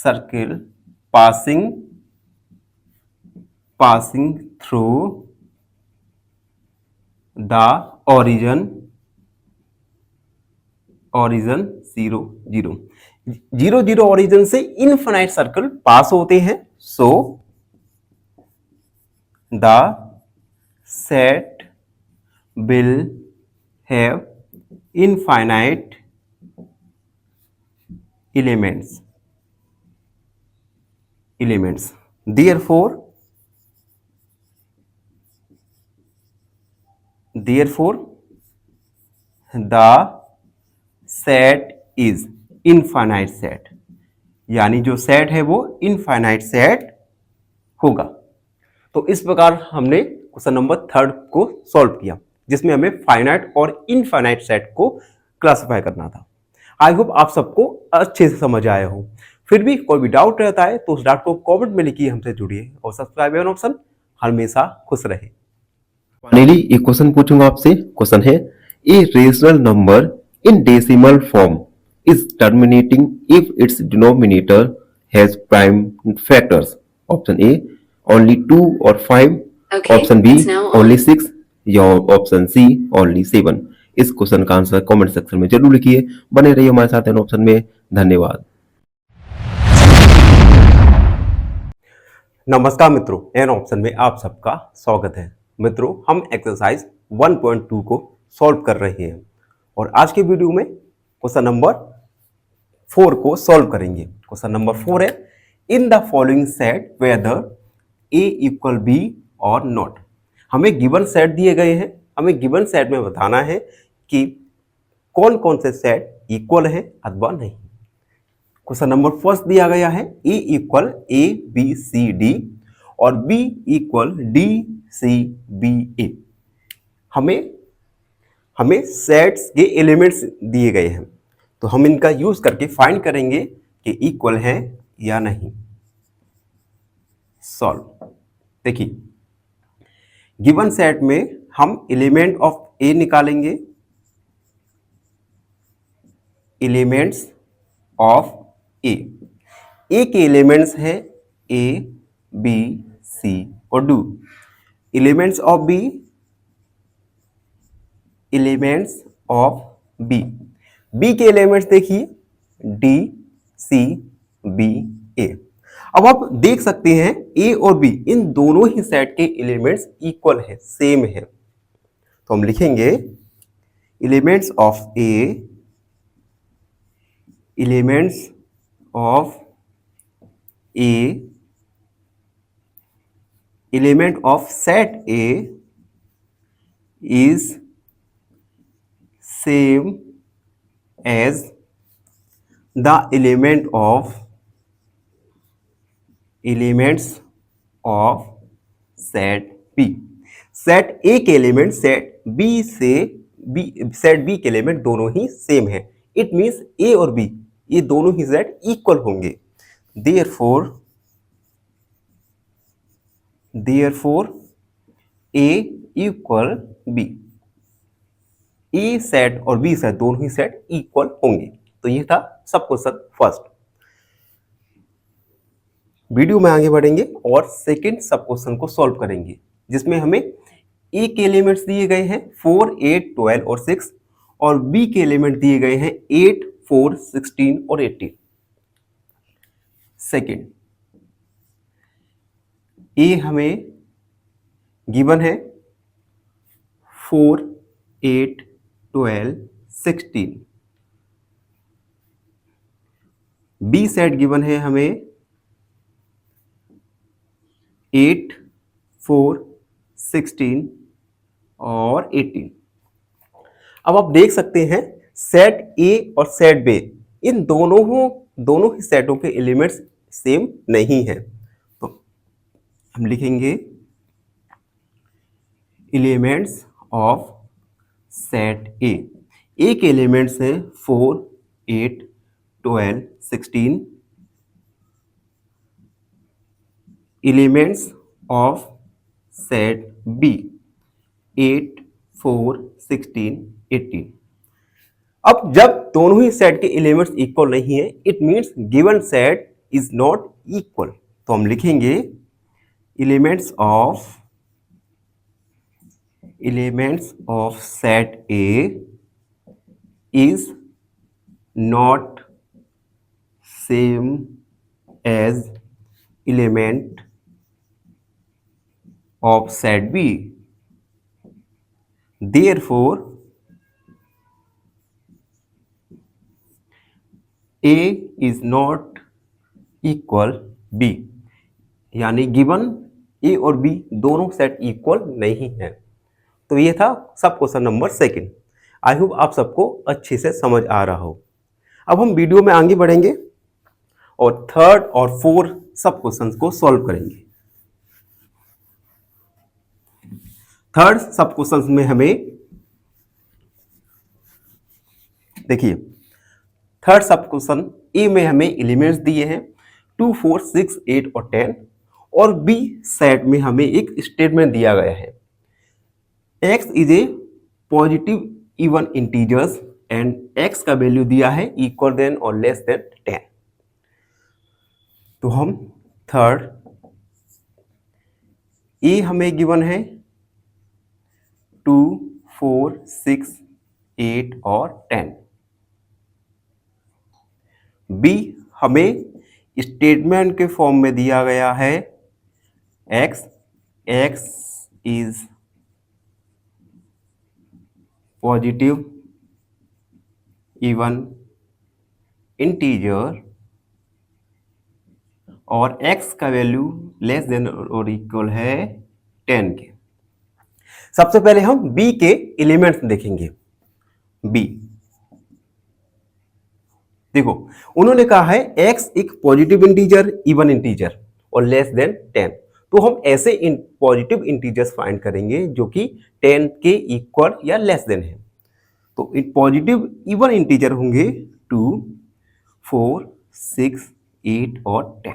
Speaker 1: circle passing through the origin 0 0 origin से इनफिनाइट सर्कल पास होते हैं। So the set will have infinite elements. Therefore the set is infinite set, यानी जो सेट है वो इनफाइनाइट सेट होगा। तो इस प्रकार हमने क्वेश्चन नंबर 3 को सॉल्व किया, जिसमें हमें फाइनाइट और इनफाइनाइट सेट को क्लासिफाई करना था। आई होप आप सबको अच्छे से समझ आया हो। फिर भी कोई भी डाउट रहता है तो उस डाउट को कमेंट में लिखिए, हमसे जुड़िए और सब्सक्राइब ऑप्शन हमेशा खुश रहे। फाइनली एक क्वेश्चन पूछूंगा आपसे। क्वेश्चन है, a rational number in decimal form is terminating if it's denominator has prime factors. Option A only 2 और 5, ऑप्शन बी ओनली 6 या ऑप्शन सी ओनली 7। इस क्वेश्चन का आंसर कमेंट सेक्शन में जरूर लिखिए। बने रहिए हमारे साथ इन ऑप्शन में। धन्यवाद। नमस्कार मित्रों, एन ऑप्शन में आप सबका स्वागत है। मित्रों, हम एक्सरसाइज 1.2 को सॉल्व कर रहे हैं और आज के वीडियो में क्वेश्चन नंबर 4 को सॉल्व करेंगे। क्वेश्चन नंबर 4 है, in the following set whether A equal B और नॉट। हमें गिवन सेट दिए गए हैं, हमें गिवन सेट में बताना है कि कौन कौन से सेट इक्वल है अथवा नहीं। क्वेश्चन नंबर फर्स्ट दिया गया है A equal A B C D और B equal D C B A. हमें सेट्स के एलिमेंट्स दिए गए हैं, तो हम इनका यूज करके फाइंड करेंगे कि इक्वल है या नहीं। सॉल्व। देखिए, गिवन सेट में हम एलिमेंट ऑफ ए निकालेंगे, एलिमेंट्स ऑफ ए के एलिमेंट्स है ए बी सी और D. Elements of B, elements of B, B के एलिमेंट्स देखिए डी सी बी ए। अब आप देख सकते हैं ए और बी इन दोनों ही सेट के एलिमेंट्स इक्वल है, सेम है। तो हम लिखेंगे elements of A, elements of A, element of set A is same as the elements of set B। Set A के एलिमेंट सेट B से सेट B के एलिमेंट दोनों ही सेम है। इट मीन्स A और B ये दोनों ही सेट इक्वल होंगे। Therefore A equal B, A set और B सेट दोनों ही सेट इक्वल होंगे। तो ये था सब क्वेश्चन फर्स्ट। वीडियो में आगे बढ़ेंगे और सेकंड सब क्वेश्चन को सॉल्व करेंगे, जिसमें हमें A के एलिमेंट्स दिए गए हैं 4, 8, 12 और 6 और B के एलिमेंट दिए गए हैं 8, 4, 16 और 18। सेकंड, A हमें गिवन है 4, 8, 12, 16। B सेट गिवन है हमें 8, 4, 16 और 18। अब आप देख सकते हैं सेट A और सेट B इन दोनों ही सेटों के एलिमेंट्स सेम नहीं है। तो हम लिखेंगे elements of set A। A के एलिमेंट्स हैं 4, 8, 12, 16। Elements of set B 8, 4, 16, 18। अब जब दोनों ही सेट के एलिमेंट्स इक्वल नहीं है, it means given set is not equal. तो हम लिखेंगे elements of set A is not same as element of set B। Therefore A is not equal B, यानी गिवन A और B दोनों सेट इक्वल नहीं है। तो ये था सब क्वेश्चन नंबर सेकंड। आई होप आप सबको अच्छे से समझ आ रहा हो। अब हम वीडियो में आगे बढ़ेंगे और थर्ड और फोर्थ सब क्वेश्चंस को सॉल्व करेंगे। थर्ड सब क्वेश्चन में हमें देखिए, थर्ड सब क्वेश्चन ए में हमें एलिमेंट्स दिए हैं 2, 4, 6, 8 और 10 और बी सेट में हमें एक स्टेटमेंट दिया गया है x is a positive even integers and x का वैल्यू दिया है इक्वल देन और लेस देन 10। तो हम थर्ड ए हमें गिवन है 2, 4, 6, 8 और 10। बी हमें स्टेटमेंट के फॉर्म में दिया गया है x is positive even integer और x का वैल्यू लेस देन और इक्वल है 10 के। सबसे पहले हम b के एलिमेंट्स देखेंगे। b देखो, उन्होंने कहा है x एक पॉजिटिव इंटीजर, इवन इंटीजर और लेस देन 10। तो हम ऐसे पॉजिटिव इंटीजर्स फाइंड करेंगे जो कि 10 के इक्वल या लेस देन है। तो पॉजिटिव इवन इंटीजर होंगे 2, 4, 6, 8 और 10।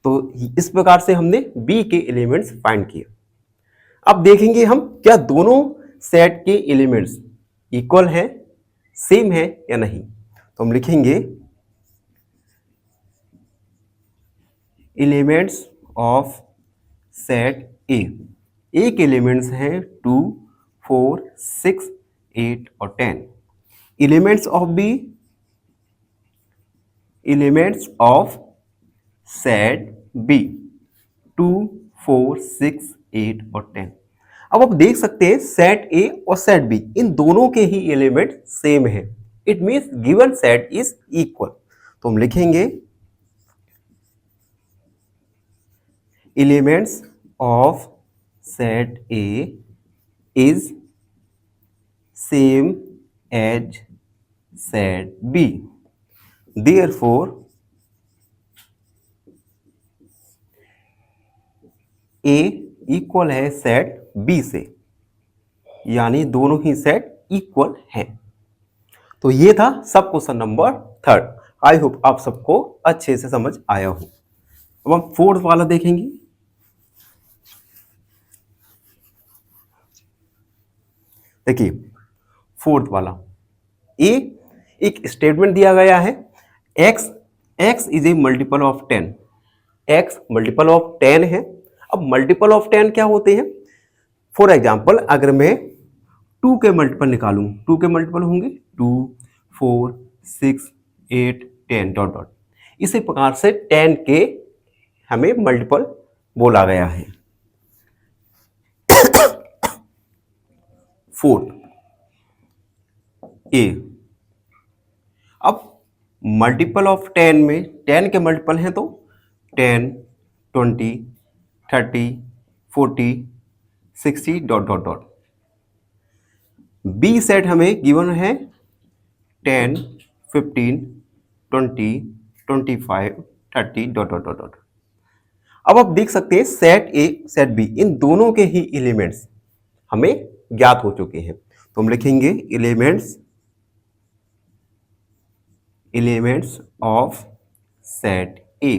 Speaker 1: तो इस प्रकार से हमने b के एलिमेंट्स फाइंड किए। अब देखेंगे हम क्या दोनों सेट के एलिमेंट्स इक्वल हैं, सेम है या नहीं। तो हम लिखेंगे elements of set A. A के एलिमेंट्स हैं 2, 4, 6, 8 और 10। Elements of B, elements of set B 2, 4, 6, 8 और 10। अब आप देख सकते हैं सेट ए और सेट बी इन दोनों के ही एलिमेंट सेम है। It means given set is equal. तो हम लिखेंगे elements of set A is same as set B, therefore A equal है सेट बी से, यानी दोनों ही सेट इक्वल हैं। तो ये था सब क्वेश्चन नंबर 3। आई होप आप सबको अच्छे से समझ आया हो। अब हम 4th वाला देखेंगे। देखिए 4th वाला, ए एक स्टेटमेंट दिया गया है x is a multiple of 10। x multiple of 10 है। अब मल्टीपल ऑफ 10 क्या होते हैं? फॉर एग्जाम्पल अगर मैं 2 के मल्टीपल निकालूं, 2 के मल्टीपल होंगे 2, 4, 6, 8, 10 डॉट डॉट। इसी प्रकार से 10 के हमें मल्टीपल बोला गया है। 4 ए। अब मल्टीपल ऑफ 10 में 10 के मल्टीपल हैं तो 10, 20, 30, 40, 60 dot dot dot. B set हमें गिवन है 10, 15, 20, 25, 30 डॉट डॉट डॉट डॉट। अब आप देख सकते हैं सेट ए सेट बी इन दोनों के ही एलिमेंट्स हमें ज्ञात हो चुके हैं। तो हम लिखेंगे elements of set A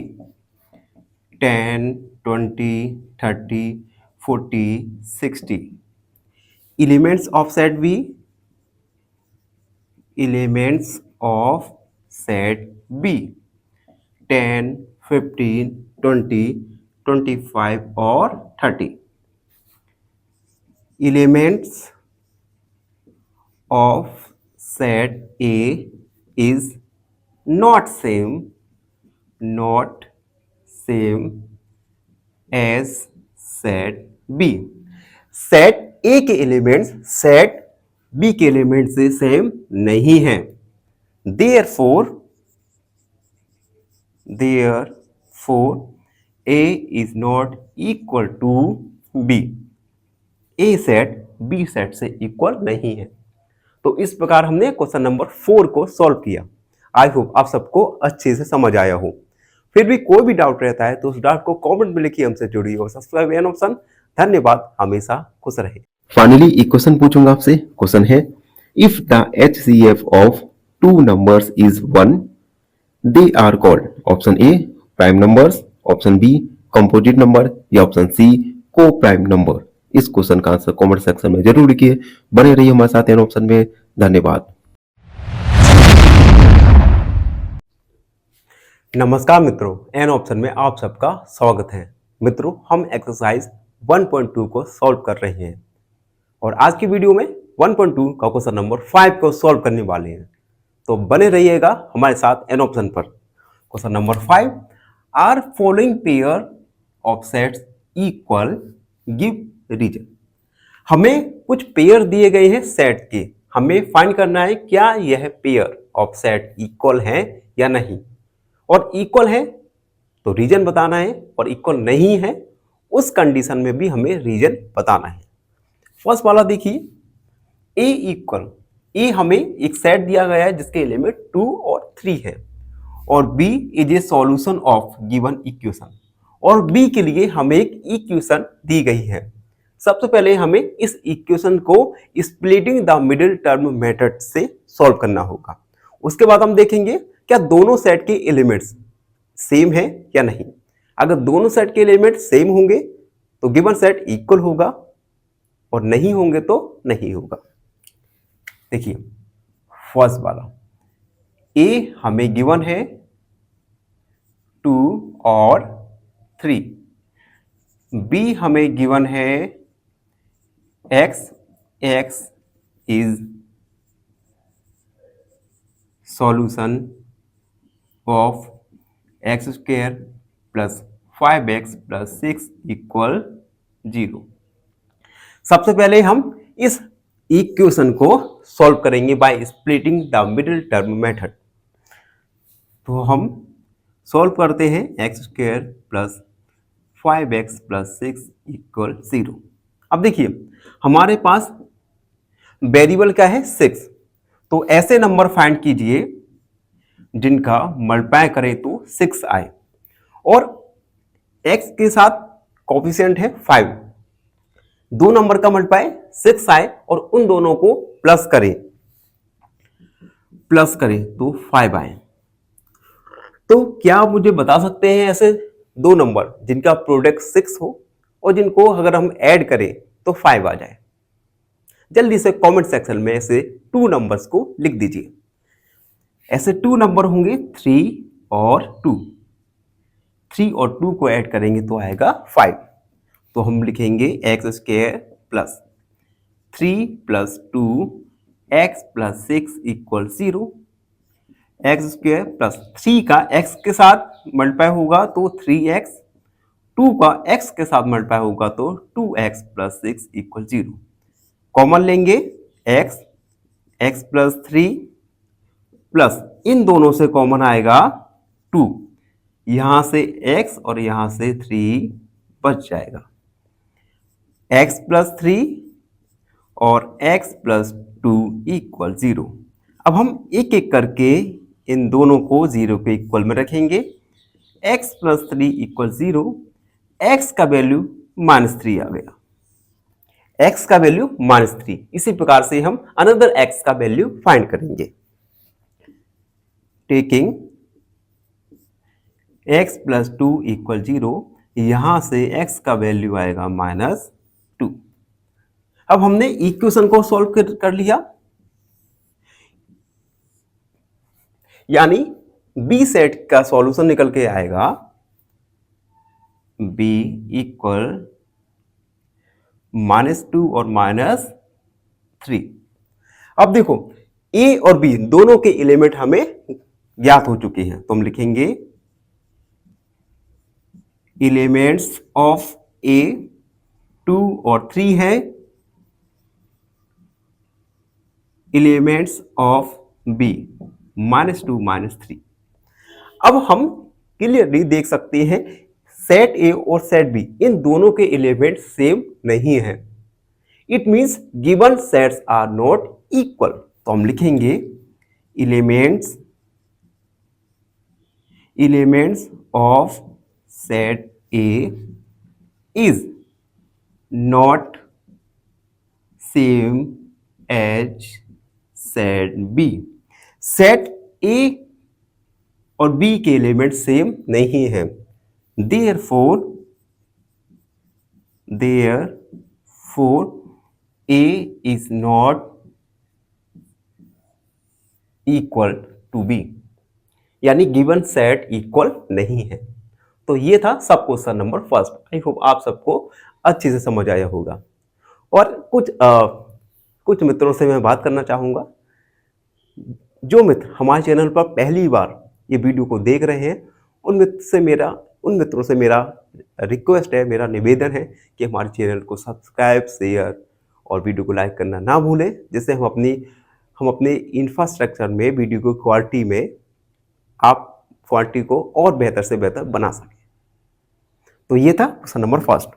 Speaker 1: 10, 20, 30, 40, 60। Elements of set B, elements of set B 10, 15, 20, 25 और 30। Elements of set A is not same as set B। Set A के एलिमेंट्स सेट B के एलिमेंट से सेम नहीं है। Therefore A is not equal to B। A set B set से इक्वल नहीं है। तो इस प्रकार हमने क्वेश्चन नंबर 4 को सॉल्व किया। आई होप आप सबको अच्छे से समझ आया हो। फिर भी कोई भी डाउट रहता है तो उस डाउट को कमेंट में लिखिए, हमसे जुड़िए और सब्सक्राइब एन ऑप्शन। धन्यवाद, हमेशा खुश रहे।
Speaker 2: फाइनली एक क्वेश्चन पूछूंगा आपसे। क्वेश्चन है if the HCF of two numbers is 1 they are called. Option A prime numbers, option B composite number या option C coprime number. इस क्वेश्चन का आंसर कमेंट सेक्शन में जरूर लिखिए। बने रहिए हमारे साथ एन ऑप्शन में। धन्यवाद।
Speaker 1: नमस्कार मित्रों, एन ऑप्शन में आप सबका स्वागत है। मित्रों, हम एक्सरसाइज 1.2 को सॉल्व कर रहे हैं और आज की वीडियो में 1.2 का क्वेश्चन नंबर 5 को सॉल्व करने वाले हैं। तो बने रहिएगा हमारे साथ एन ऑप्शन पर। Question number 5, are following pair of sets equal, give reason. हमें कुछ पेयर दिए गए हैं सेट के, हमें फाइंड करना है क्या यह पेयर ऑफ सेट इक्वल है या नहीं। और इक्वल है तो रीजन बताना है और इक्वल नहीं है उस कंडीशन में भी हमें रीजन बताना है। फर्स्ट वाला देखिए, ए इक्वल ए हमें एक सेट दिया गया है जिसके एलिमेंट 2 और 3 है, और B is a solution of given equation, और बी के लिए हमें एक इक्वेशन दी गई है। सबसे पहले हमें इस इक्वेशन को splitting the middle term method से सॉल्व करना होगा। उसके बाद हम देखेंगे क्या दोनों सेट के एलिमेंट्स सेम है या नहीं। अगर दोनों सेट के एलिमेंट सेम होंगे तो गिवन सेट इक्वल होगा, और नहीं होंगे तो नहीं होगा। देखिए फर्स्ट वाला ए हमें गिवन है 2 और 3, बी हमें गिवन है x is solution of x square plus 5x plus 6 equal 0। सबसे पहले हम इस इक्वेशन को सॉल्व करेंगे by splitting the middle term method. तो हम सॉल्व करते हैं x square plus 5x plus 6 equal 0। अब देखिए हमारे पास वेरिएबल क्या है 6, तो ऐसे नंबर फाइंड कीजिए जिनका मल्टीप्लाई करें तो 6 आए, और x के साथ कोफिशिएंट है 5, दो नंबर का मल्टीप्लाई 6 आए और उन दोनों को प्लस करें तो 5 आए। तो क्या आप मुझे बता सकते हैं ऐसे दो नंबर जिनका प्रोडक्ट 6 हो और जिनको अगर हम ऐड करें तो 5 आ जाए? जल्दी से कमेंट सेक्शन में ऐसे 2 नंबर्स को लिख दीजिए। ऐसे 2 नंबर होंगे 3 और 2, 3 और 2 को ऐड करेंगे तो आएगा 5। तो हम लिखेंगे x square plus 3 plus 2 x plus 6 equal 0। X square plus 3 का x के साथ मल्टीप्लाई होगा तो 3x, 2 का x के साथ मल्टीप्लाई होगा तो 2x प्लस 6 इक्वल 0। कॉमन लेंगे x प्लस 3 प्लस इन दोनों से कॉमन आएगा 2, यहां से x और यहां से 3 बच जाएगा। x प्लस 3 और x प्लस 2 इक्वल 0। अब हम एक एक करके इन दोनों को 0 के इक्वल में रखेंगे। x प्लस 3 इक्वल 0, x का वैल्यू -3 आ गया, x का वैल्यू -3। इसी प्रकार से हम अनदर x का वैल्यू फाइंड करेंगे। टेकिंग x प्लस 2 इक्वल 0, यहां से x का वैल्यू आएगा -2। अब हमने इक्वेशन को सॉल्व कर लिया, यानी बी सेट का सॉल्यूशन निकल के आएगा b इक्वल -2 और -3। अब देखो a और b दोनों के एलिमेंट हमें ज्ञात हो चुके हैं, तो हम लिखेंगे एलिमेंट्स ऑफ a 2 और 3 है, एलिमेंट्स ऑफ b -2 -3। अब हम क्लियरली देख सकते हैं सेट ए और सेट बी इन दोनों के एलिमेंट सेम नहीं है। It means given sets are not equal. तो हम लिखेंगे elements of set A is not same as set B. Set A और बी के एलिमेंट सेम नहीं है, therefore A is not equal to B, यानी गिवन सेट इक्वल नहीं है। तो ये था सब क्वेश्चन नंबर फर्स्ट। आई होप आप सबको अच्छे से समझ आया होगा। और कुछ मित्रों से मैं बात करना चाहूँगा। जो मित्र हमारे चैनल पर पहली बार ये वीडियो को देख रहे हैं, उन मित्रों से मेरा रिक्वेस्ट है, मेरा निवेदन है कि हमारे चैनल को सब्सक्राइब, शेयर और वीडियो को लाइक करना ना भूलें, जिससे हम अपने इंफ्रास्ट्रक्चर में वीडियो की क्वालिटी में क्वालिटी को और बेहतर से बेहतर बना सकें। तो ये था क्वेश्चन नंबर फर्स्ट।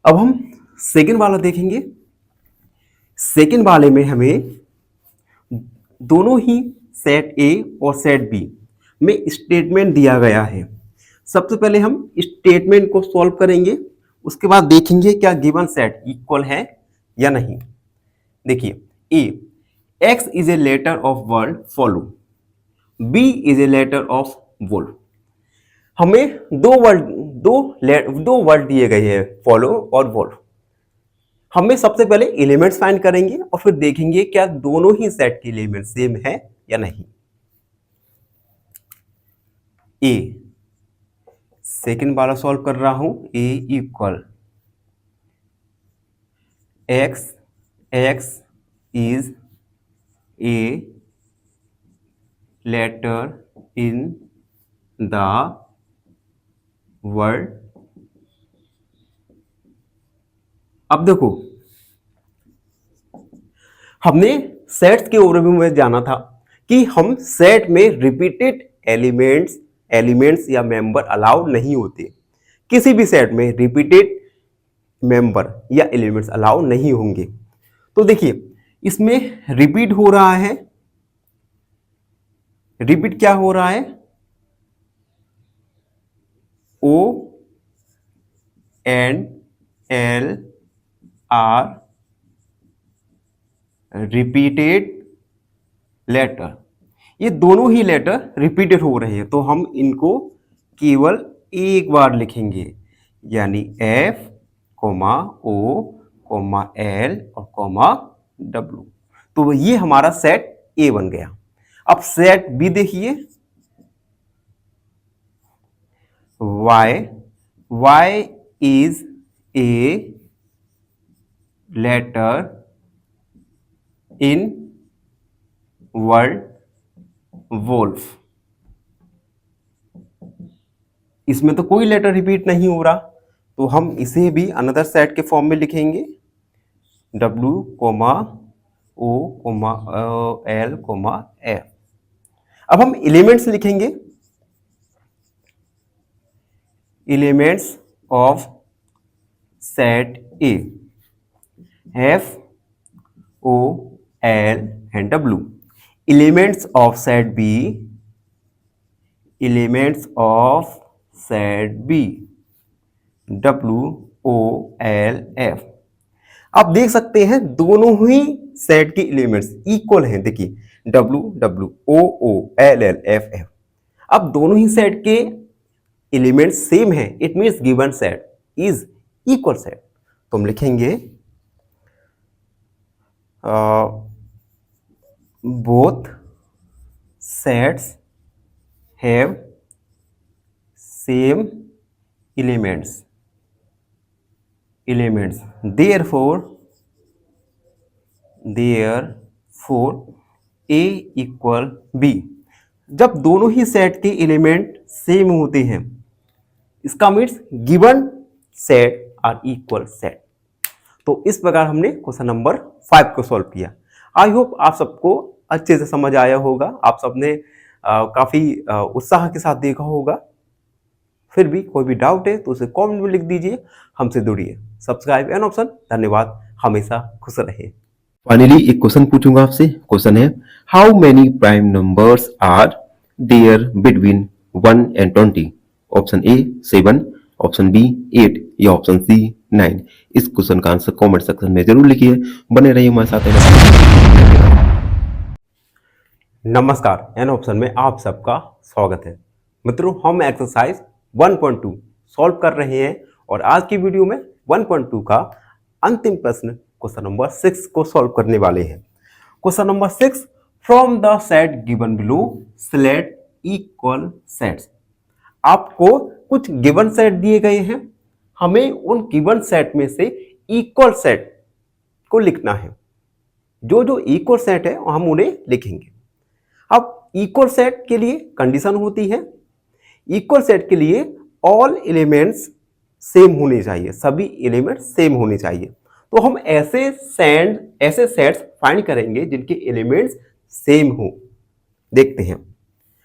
Speaker 1: अब हम सेकंड वाला देखेंगे। सेकंड वाले में हमें दोनों ही सेट ए और सेट बी में स्टेटमेंट दिया गया है। सबसे पहले हम स्टेटमेंट को सॉल्व करेंगे, उसके बाद देखेंगे क्या गिवन सेट इक्वल है या नहीं। देखिए, A X is a letter of word follow, B is a letter of wolf. हमें दो वर्ड दिए गए हैं, फॉलो और वोल्फ। हमें सबसे पहले एलिमेंट्स फाइंड करेंगे और फिर देखेंगे क्या दोनों ही सेट के एलिमेंट सेम है या नहीं। ए सेकेंड वाला सॉल्व कर रहा हूं, A equal X, X is a letter in the word. अब देखो, हमने सेट्स के ओवरव्यू में जाना था कि हम सेट में रिपीटेड एलिमेंट्स या मेंबर अलाउ नहीं होते। किसी भी सेट में रिपीटेड मेंबर या एलिमेंट्स अलाउ नहीं होंगे। तो देखिए, इसमें रिपीट हो रहा है, रिपीट क्या हो रहा है, O and L are repeated letter. ये दोनों ही लेटर रिपीटेड हो रहे हैं, तो हम इनको केवल एक बार लिखेंगे, यानी एफ कोमा ओ कोमा एल और कोमा डब्ल्यू। तो ये हमारा सेट ए बन गया। अब सेट बी देखिए, y is a letter in word wolf। इसमें तो कोई लेटर रिपीट नहीं हो रहा, तो हम इसे भी अनदर सेट के फॉर्म में लिखेंगे, w comma o comma l comma f। अब हम एलिमेंट्स लिखेंगे, elements of set A, F O L and W. Elements of set B, elements of set B, W O L F. आप देख सकते हैं दोनों ही सेट के एलिमेंट्स इक्वल हैं। देखिए, W W O O L L F F. अब दोनों ही सेट के एलिमेंट सेम है, it means given set is equal set. तो हम लिखेंगे both sets have same elements, therefore A equal B। जब दोनों ही सेट के एलिमेंट सेम होते हैं, इसका means given set are equal set. तो इस प्रकार हमने क्वेश्चन नंबर 5 को सॉल्व किया। आई होप आप सबको अच्छे से समझ आया होगा, आप सबने काफी उत्साह के साथ देखा होगा। फिर भी कोई भी डाउट है तो उसे कमेंट में लिख दीजिए, हमसे जुड़िए। Subscribe an option. धन्यवाद, हमेशा खुश रहिए।
Speaker 2: फाइनली एक क्वेश्चन पूछूंगा आपसे। क्वेश्चन है, how many prime numbers are there between 1 and 20? Option A 7, option B 8 या ऑप्शन सी 9। इस क्वेश्चन का आंसर कमेंट सेक्शन में जरूर लिखिए। बने रहिए हमारे साथ।
Speaker 1: नमस्कार, एन ऑप्शन में आप सबका स्वागत है। मित्रों, हम एक्सरसाइज 1.2 सॉल्व कर रहे हैं और आज की वीडियो में 1.2 का अंतिम प्रश्न क्वेश्चन नंबर 6 को सॉल्व करने वाले हैं। Question number 6, from the set given below select equal sets. आपको कुछ गिवन सेट दिए गए हैं, हमें उन गिवन सेट में से इक्वल सेट को लिखना है। जो जो इक्वल सेट है हम उन्हें लिखेंगे। अब इक्वल सेट के लिए कंडीशन होती है, इक्वल सेट के लिए ऑल एलिमेंट्स सेम होने चाहिए, सभी एलिमेंट्स सेम होने चाहिए। तो हम ऐसे सेट्स फाइंड करेंगे जिनके एलिमेंट्स सेम हो। देखते हैं।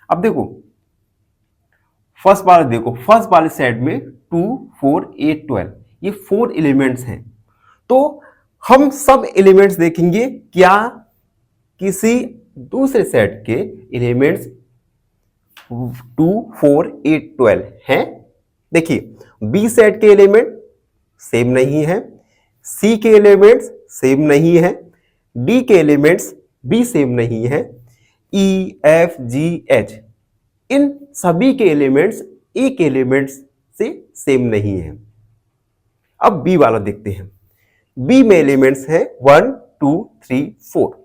Speaker 1: अब देखो, फर्स्ट वाले सेट में 2 4 8 12 ये 4 एलिमेंट्स हैं। तो हम सब एलिमेंट्स देखेंगे क्या किसी दूसरे सेट के एलिमेंट्स 2, 4, 8, 12 हैं। देखिए बी सेट के एलिमेंट सेम नहीं है, सी के एलिमेंट्स सेम नहीं है, डी के एलिमेंट्स भी सेम नहीं है, ई, एफ, जी, एच इन सभी के एलिमेंट्स ए के एलिमेंट्स से सेम नहीं है। अब बी वाला देखते हैं। बी में एलिमेंट्स है 1, 2, 3, 4।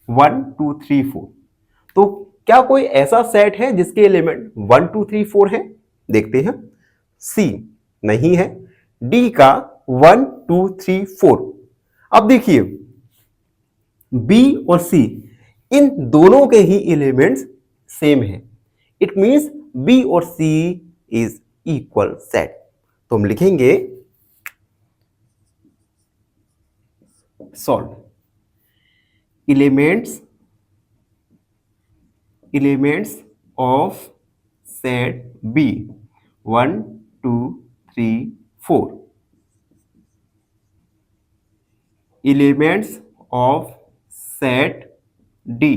Speaker 1: 1, 2, 3, 4। तो क्या कोई ऐसा सेट है जिसके एलिमेंट 1, 2, 3, 4 है? देखते हैं। सी नहीं है, डी का 1, 2, 3, 4। अब देखिए बी और सी इन दोनों के ही एलिमेंट्स सेम है। इट मींस बी और सी इज इक्वल सेट। तो हम लिखेंगे solve elements of set B 1, 2, 3, 4 elements of set D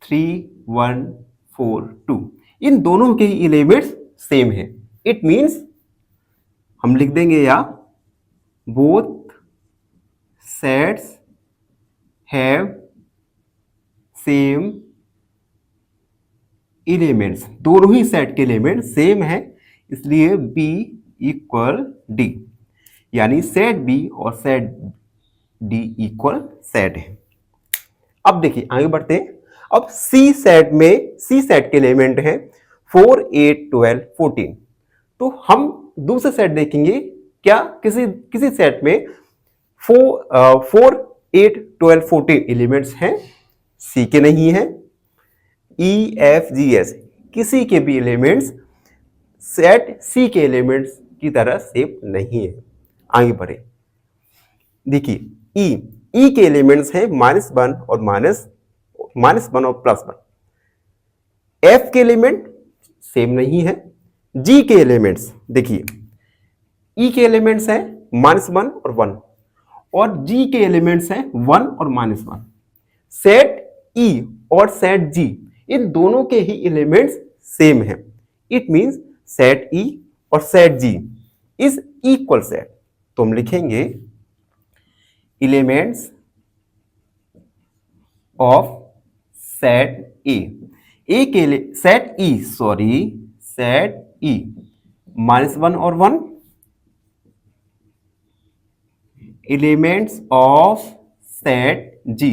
Speaker 1: 3, 1, 4, 2 इन दोनों के ही एलिमेंट्स सेम है। इट मींस हम लिख देंगे या both sets have same elements. दोनों ही सेट के एलिमेंट सेम है, इसलिए बी इक्वल डी, यानी सेट बी और सेट डी इक्वल सेट है। अब देखिए आगे बढ़ते हैं। अब सी सेट के एलिमेंट है 4, 8, 12, 14। तो हम दूसरे सेट देखेंगे। क्या किसी सेट में 4, 8, 12, 14 एलिमेंट्स हैं? सी के नहीं है। ई, एफ, जी, एच किसी के भी एलिमेंट्स सेट सी के एलिमेंट्स की तरह सेम नहीं है। आगे बढ़े। देखिए ई के एलिमेंट्स हैं -1 और -1 और +1। एफ के एलिमेंट सेम नहीं है। जी के एलिमेंट्स देखिए ई के एलिमेंट्स हैं -1 और 1 और जी के एलिमेंट्स हैं 1 और -1। सेट ई और सेट जी इन दोनों के ही एलिमेंट्स सेम हैं। इट मींस सेट ई और set G is equal set. तो हम लिखेंगे एलिमेंट्स ऑफ सेट ए के लिए सेट ई -1 और 1 एलिमेंट्स ऑफ सेट जी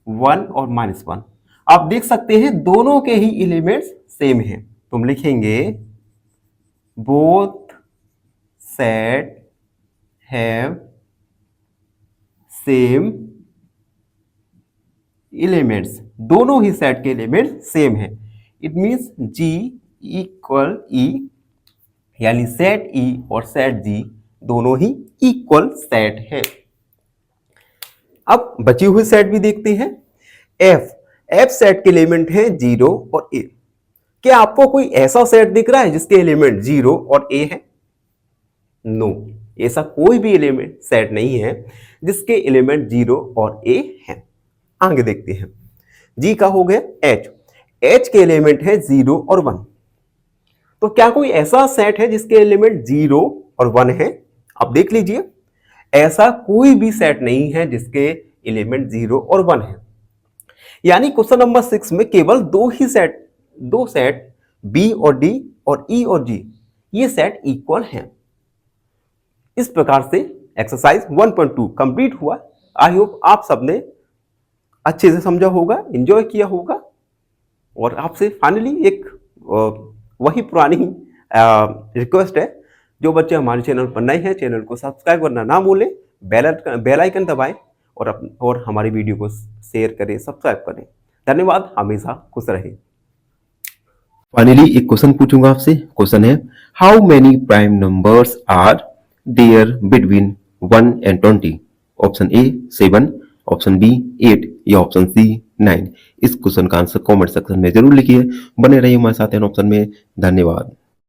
Speaker 1: 1 और -1। आप देख सकते हैं दोनों के ही एलिमेंट्स सेम हैं। तो हम लिखेंगे both set have same elements. दोनों ही सेट के एलिमेंट सेम है। इट मींस जी इक्वल ई, यानी सेट ई और सेट जी दोनों ही इक्वल सेट है। अब बची हुई सेट भी देखते हैं। एफ सेट के एलिमेंट है 0 और ए। क्या आपको कोई ऐसा सेट दिख रहा है जिसके एलिमेंट 0 और ए है? नो, ऐसा कोई भी एलिमेंट सेट नहीं है जिसके एलिमेंट 0 और ए हैं। आगे देखते हैं। जी का हो गया एच के एलिमेंट है 0 और 1। तो क्या कोई ऐसा सेट है जिसके एलिमेंट 0 और 1 है? आप देख लीजिए, ऐसा कोई भी सेट नहीं है जिसके एलिमेंट 0 और 1 है। यानी क्वेश्चन नंबर 6 में केवल दो सेट बी और डी और ई और जी ये सेट इक्वल हैं। इस प्रकार से एक्सरसाइज 1.2 कंप्लीट हुआ। आई होप आप सबने अच्छे से समझा होगा, एंजॉय किया होगा। और आपसे फाइनली एक वही पुरानी रिक्वेस्ट है, जो बच्चे हमारे चैनल पर नए हैं चैनल को सब्सक्राइब करना ना भूलें, बेल आइकन दबाएं और हमारी वीडियो को शेयर करें, सब्सक्राइब करें। धन्यवाद, हमेशा खुश रहें।
Speaker 2: फाइनली एक क्वेश्चन पूछूंगा आपसे। क्वेश्चन है, how many prime numbers are there between 1 and 20? Option A 7, option B 8 या ऑप्शन सी 9। इस क्वेश्चन का आंसर कमेंट सेक्शन में जरूर लिखिए। बने रहिए हमारे साथ ऑप्शन में। धन्यवाद।